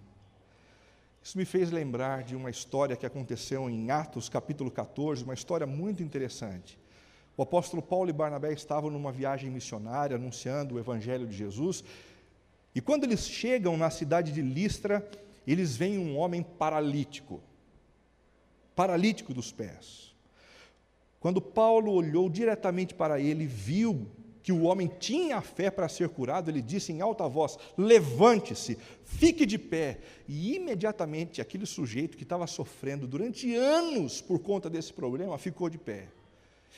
Isso me fez lembrar de uma história que aconteceu em Atos, capítulo 14, uma história muito interessante. O apóstolo Paulo e Barnabé estavam numa viagem missionária, anunciando o evangelho de Jesus, e quando eles chegam na cidade de Listra, eles veem um homem paralítico dos pés. Quando Paulo olhou diretamente para ele, viu que o homem tinha fé para ser curado, ele disse em alta voz: levante-se, fique de pé. E imediatamente aquele sujeito que estava sofrendo durante anos por conta desse problema, ficou de pé.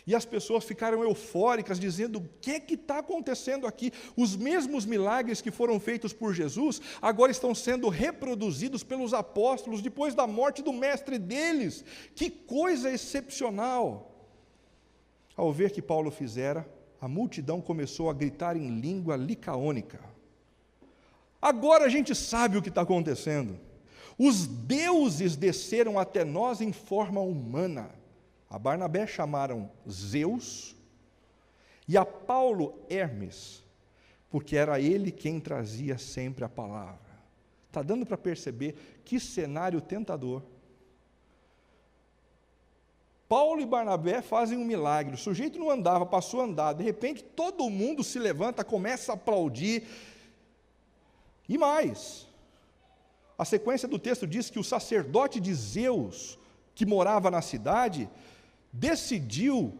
E as pessoas ficaram eufóricas, dizendo: o que está acontecendo aqui? Os mesmos milagres que foram feitos por Jesus, agora estão sendo reproduzidos pelos apóstolos, depois da morte do mestre deles. Que coisa excepcional! Ao ver que Paulo fizera, a multidão começou a gritar em língua licaônica. Agora a gente sabe o que está acontecendo. Os deuses desceram até nós em forma humana. A Barnabé chamaram Zeus e a Paulo Hermes, porque era ele quem trazia sempre a palavra. Está dando para perceber que cenário tentador. Paulo e Barnabé fazem um milagre, o sujeito não andava, passou a andar, de repente todo mundo se levanta, começa a aplaudir. E mais, a sequência do texto diz que o sacerdote de Zeus, que morava na cidade, decidiu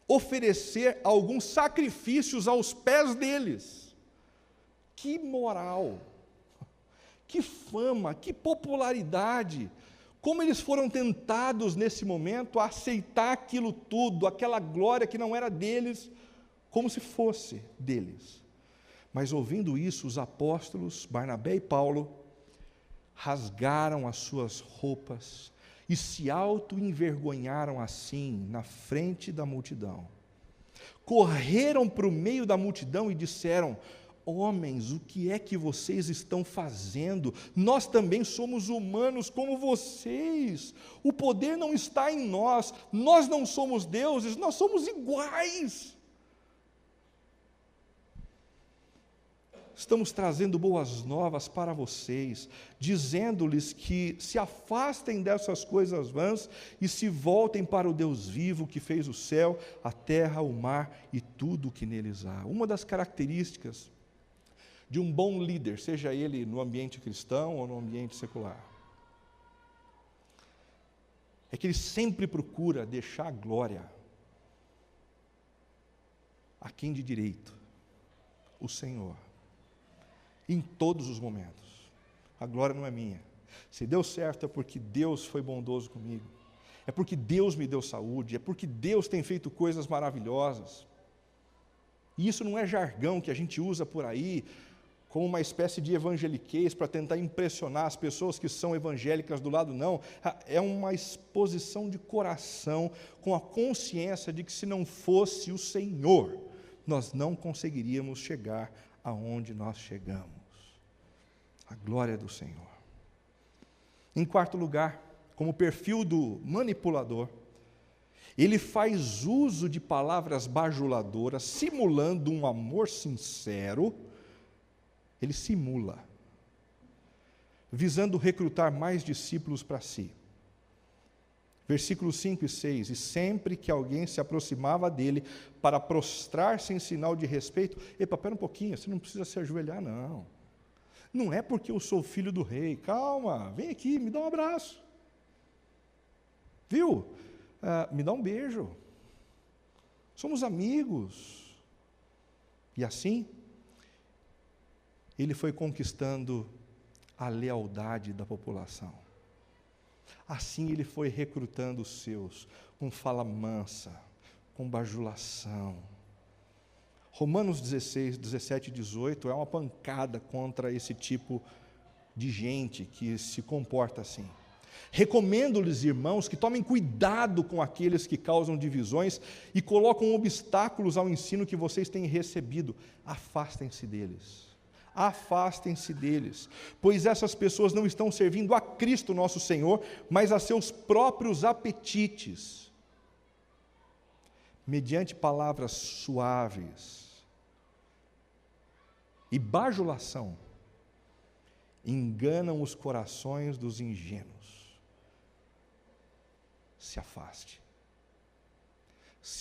oferecer alguns sacrifícios aos pés deles. Que moral, que fama, que popularidade! Como eles foram tentados nesse momento a aceitar aquilo tudo, aquela glória que não era deles, como se fosse deles. Mas ouvindo isso, os apóstolos, Barnabé e Paulo, rasgaram as suas roupas e se auto-envergonharam assim, na frente da multidão. Correram para o meio da multidão e disseram: homens, o que é que vocês estão fazendo? Nós também somos humanos como vocês. O poder não está em nós. Nós não somos deuses, nós somos iguais. Estamos trazendo boas novas para vocês, dizendo-lhes que se afastem dessas coisas vãs e se voltem para o Deus vivo que fez o céu, a terra, o mar e tudo o que neles há. Uma das características de um bom líder, seja ele no ambiente cristão ou no ambiente secular, é que ele sempre procura deixar a glória a quem de direito, o Senhor, em todos os momentos. A glória não é minha. Se deu certo é porque Deus foi bondoso comigo, é porque Deus me deu saúde, é porque Deus tem feito coisas maravilhosas. E isso não é jargão que a gente usa por aí como uma espécie de evangeliquez para tentar impressionar as pessoas que são evangélicas do lado, não. É uma exposição de coração com a consciência de que se não fosse o Senhor, nós não conseguiríamos chegar aonde nós chegamos. A glória do Senhor. Em quarto lugar, como perfil do manipulador, ele faz uso de palavras bajuladoras, simulando um amor sincero. Ele simula, visando recrutar mais discípulos para si. Versículos 5 e 6, e sempre que alguém se aproximava dele para prostrar-se em sinal de respeito, epa, pera um pouquinho, você não precisa se ajoelhar, não. Não é porque eu sou filho do rei, calma, vem aqui, me dá um abraço. Viu? Me dá um beijo. Somos amigos. E assim, ele foi conquistando a lealdade da população. Assim ele foi recrutando os seus, com fala mansa, com bajulação. Romanos 16, 17 e 18 é uma pancada contra esse tipo de gente que se comporta assim. Recomendo-lhes, irmãos, que tomem cuidado com aqueles que causam divisões e colocam obstáculos ao ensino que vocês têm recebido. Afastem-se deles. Afastem-se deles, pois essas pessoas não estão servindo a Cristo nosso Senhor, mas a seus próprios apetites, mediante palavras suaves e bajulação, enganam os corações dos ingênuos. Se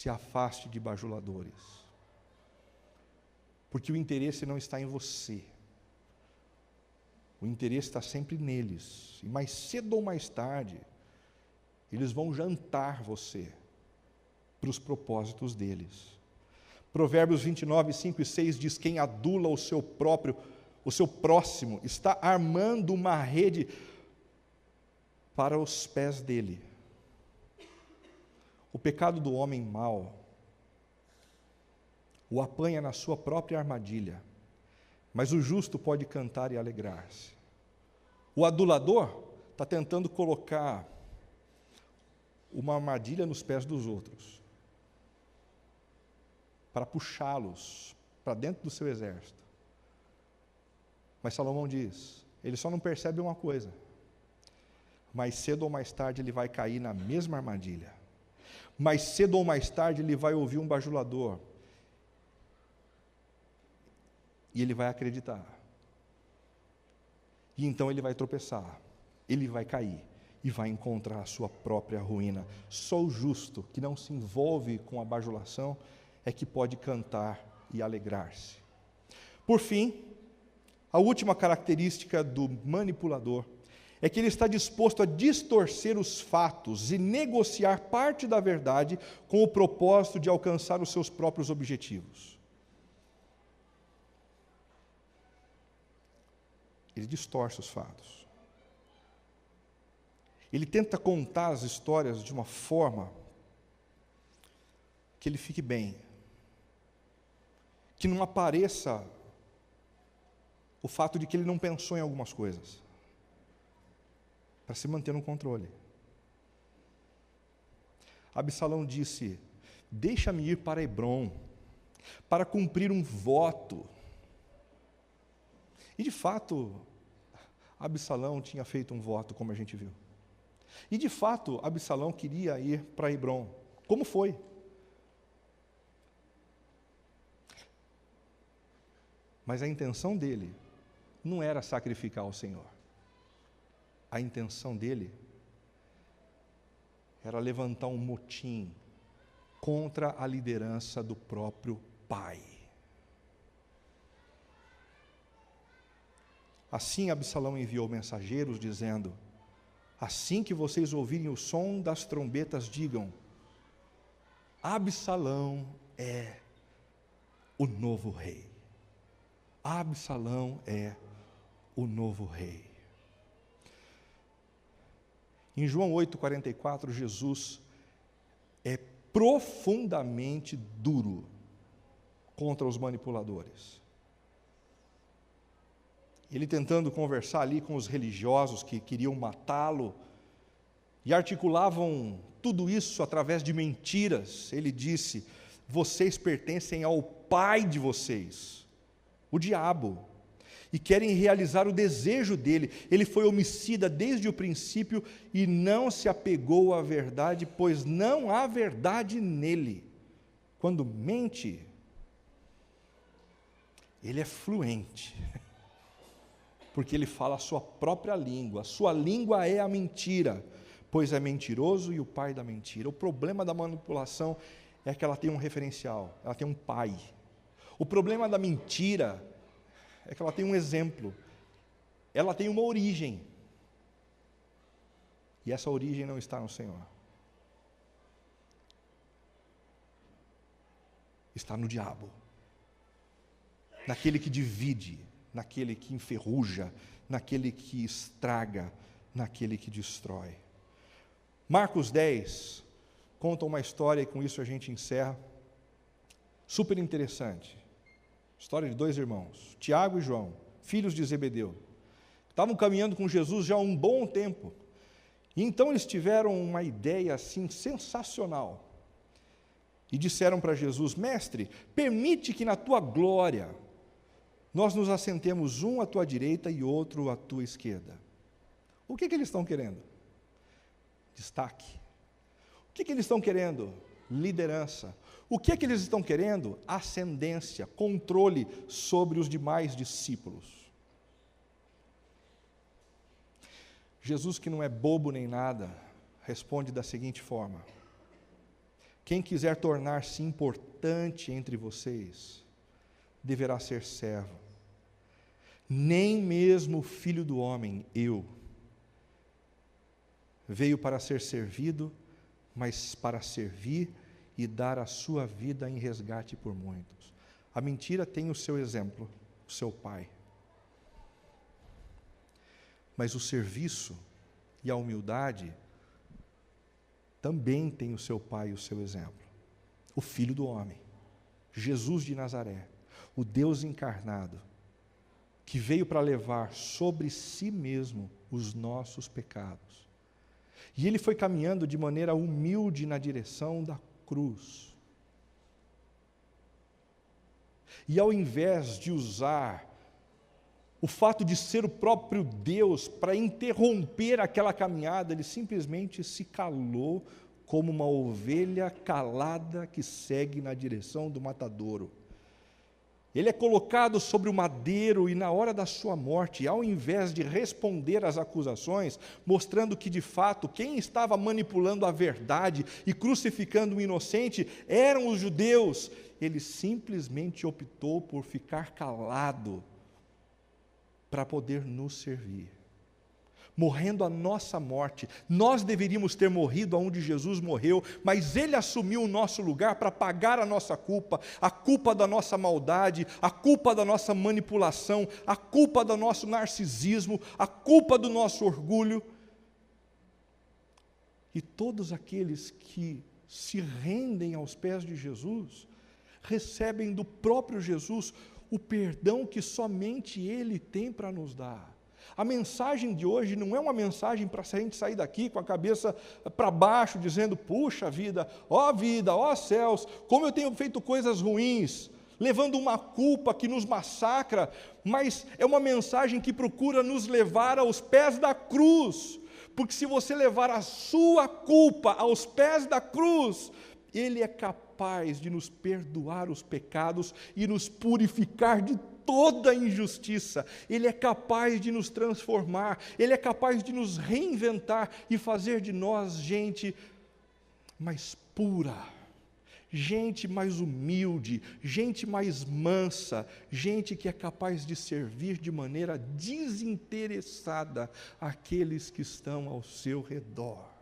afaste de bajuladores. Porque o interesse não está em você. O interesse está sempre neles. E mais cedo ou mais tarde, eles vão jantar você para os propósitos deles. Provérbios 29, 5 e 6 diz: quem adula o seu próximo, está armando uma rede para os pés dele. O pecado do homem mau o apanha na sua própria armadilha, mas o justo pode cantar e alegrar-se. O adulador está tentando colocar uma armadilha nos pés dos outros, para puxá-los para dentro do seu exército. Mas Salomão diz, ele só não percebe uma coisa: mais cedo ou mais tarde ele vai cair na mesma armadilha. Mais cedo ou mais tarde ele vai ouvir um bajulador, e ele vai acreditar. E então ele vai tropeçar, ele vai cair e vai encontrar a sua própria ruína. Só o justo, que não se envolve com a bajulação, é que pode cantar e alegrar-se. Por fim, a última característica do manipulador é que ele está disposto a distorcer os fatos e negociar parte da verdade com o propósito de alcançar os seus próprios objetivos. Ele distorce os fatos. Ele tenta contar as histórias de uma forma que ele fique bem, que não apareça o fato de que ele não pensou em algumas coisas, para se manter no controle. Absalão disse: deixa-me ir para Hebrom, para cumprir um voto. E de fato, Absalão tinha feito um voto, como a gente viu. E de fato, Absalão queria ir para Hebrom. Como foi? Mas a intenção dele não era sacrificar ao Senhor. A intenção dele era levantar um motim contra a liderança do próprio pai. Assim Absalão enviou mensageiros dizendo: assim que vocês ouvirem o som das trombetas, digam: Absalão é o novo rei. Absalão é o novo rei. Em João 8,44, Jesus é profundamente duro contra os manipuladores. Ele tentando conversar ali com os religiosos que queriam matá-lo e articulavam tudo isso através de mentiras. Ele disse: vocês pertencem ao pai de vocês, o diabo, e querem realizar o desejo dele. Ele foi homicida desde o princípio e não se apegou à verdade, pois não há verdade nele. Quando mente, ele é fluente, porque ele fala a sua própria língua. A sua língua é a mentira, pois é mentiroso e o pai da mentira. O problema da manipulação é que ela tem um referencial, ela tem um pai. O problema da mentira é que ela tem um exemplo, ela tem uma origem. E essa origem não está no Senhor. Está no diabo. Naquele que divide, naquele que enferruja, naquele que estraga, naquele que destrói. Marcos 10 conta uma história, e com isso a gente encerra, super interessante. História de dois irmãos, Tiago e João, filhos de Zebedeu. Estavam caminhando com Jesus já há um bom tempo. E então eles tiveram uma ideia assim sensacional. E disseram para Jesus: Mestre, permite que na tua glória nós nos assentemos um à tua direita e outro à tua esquerda. O que eles estão querendo? Destaque. O que eles estão querendo? Liderança. O que eles estão querendo? Ascendência, controle sobre os demais discípulos. Jesus, que não é bobo nem nada, responde da seguinte forma: quem quiser tornar-se importante entre vocês, deverá ser servo. Nem mesmo o Filho do Homem, veio para ser servido, mas para servir e dar a sua vida em resgate por muitos. A mentira tem o seu exemplo, o seu pai. Mas o serviço e a humildade também tem o seu pai e o seu exemplo. O Filho do Homem, Jesus de Nazaré, o Deus encarnado, que veio para levar sobre si mesmo os nossos pecados. E ele foi caminhando de maneira humilde na direção da cruz. E ao invés de usar o fato de ser o próprio Deus para interromper aquela caminhada, ele simplesmente se calou como uma ovelha calada que segue na direção do matadouro. Ele é colocado sobre o madeiro e na hora da sua morte, ao invés de responder às acusações, mostrando que de fato quem estava manipulando a verdade e crucificando o inocente eram os judeus, ele simplesmente optou por ficar calado para poder nos servir. Morrendo a nossa morte, nós deveríamos ter morrido aonde Jesus morreu, mas Ele assumiu o nosso lugar para pagar a nossa culpa, a culpa da nossa maldade, a culpa da nossa manipulação, a culpa do nosso narcisismo, a culpa do nosso orgulho. E todos aqueles que se rendem aos pés de Jesus, recebem do próprio Jesus o perdão que somente Ele tem para nos dar. A mensagem de hoje não é uma mensagem para a gente sair daqui com a cabeça para baixo, dizendo: puxa vida, ó céus, como eu tenho feito coisas ruins, levando uma culpa que nos massacra, mas é uma mensagem que procura nos levar aos pés da cruz, porque se você levar a sua culpa aos pés da cruz, Ele é capaz de nos perdoar os pecados e nos purificar de toda injustiça. Ele é capaz de nos transformar, Ele é capaz de nos reinventar e fazer de nós gente mais pura, gente mais humilde, gente mais mansa, gente que é capaz de servir de maneira desinteressada àqueles que estão ao seu redor.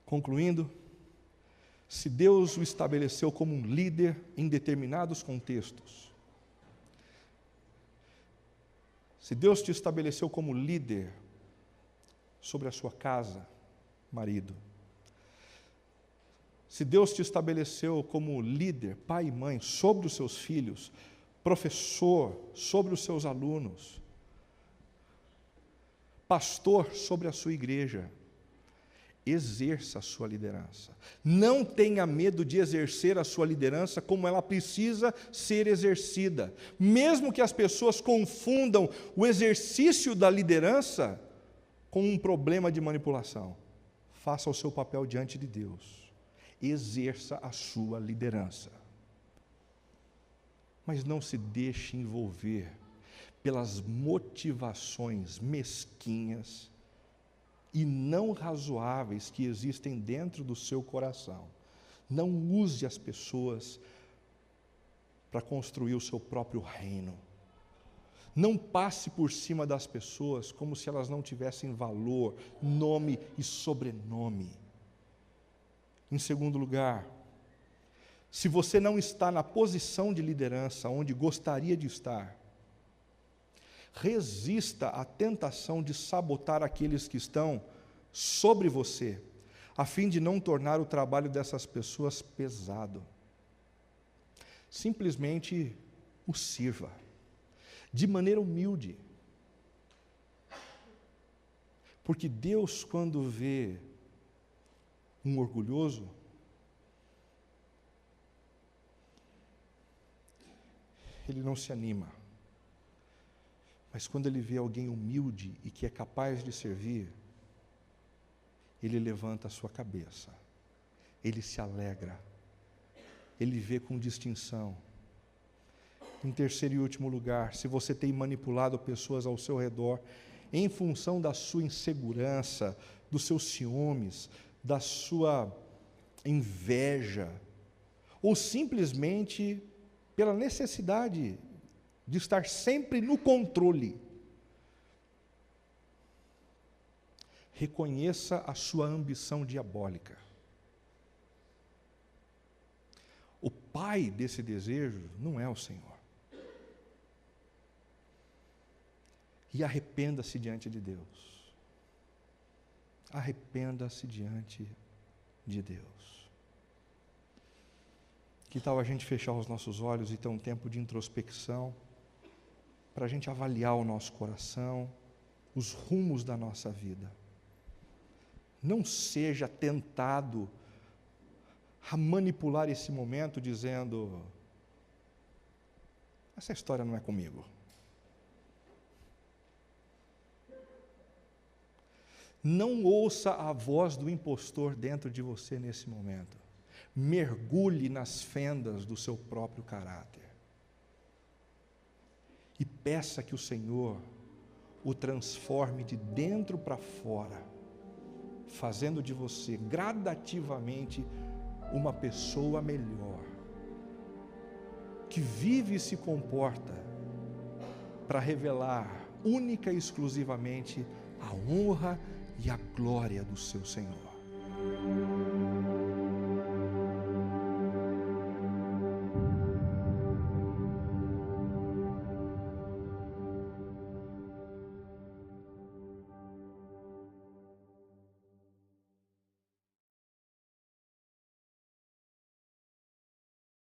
Concluindo, se Deus o estabeleceu como um líder em determinados contextos, se Deus te estabeleceu como líder sobre a sua casa, marido, se Deus te estabeleceu como líder, pai e mãe, sobre os seus filhos, professor sobre os seus alunos, pastor sobre a sua igreja, exerça a sua liderança. Não tenha medo de exercer a sua liderança como ela precisa ser exercida. Mesmo que as pessoas confundam o exercício da liderança com um problema de manipulação, faça o seu papel diante de Deus. Exerça a sua liderança. Mas não se deixe envolver pelas motivações mesquinhas e não razoáveis que existem dentro do seu coração. Não use as pessoas para construir o seu próprio reino. Não passe por cima das pessoas como se elas não tivessem valor, nome e sobrenome. Em segundo lugar, se você não está na posição de liderança onde gostaria de estar, resista à tentação de sabotar aqueles que estão sobre você, a fim de não tornar o trabalho dessas pessoas pesado. Simplesmente o sirva, de maneira humilde. Porque Deus, quando vê um orgulhoso, Ele não se anima. Mas quando Ele vê alguém humilde e que é capaz de servir, Ele levanta a sua cabeça, Ele se alegra, Ele vê com distinção. Em terceiro e último lugar, se você tem manipulado pessoas ao seu redor em função da sua insegurança, dos seus ciúmes, da sua inveja, ou simplesmente pela necessidade de estar sempre no controle, reconheça a sua ambição diabólica. O pai desse desejo não é o Senhor. E arrependa-se diante de Deus. Arrependa-se diante de Deus. Que tal a gente fechar os nossos olhos e ter um tempo de introspecção, para a gente avaliar o nosso coração, os rumos da nossa vida. Não seja tentado a manipular esse momento dizendo: essa história não é comigo. Não ouça a voz do impostor dentro de você nesse momento. Mergulhe nas fendas do seu próprio caráter. E peça que o Senhor o transforme de dentro para fora, fazendo de você gradativamente uma pessoa melhor, que vive e se comporta para revelar única e exclusivamente a honra e a glória do seu Senhor.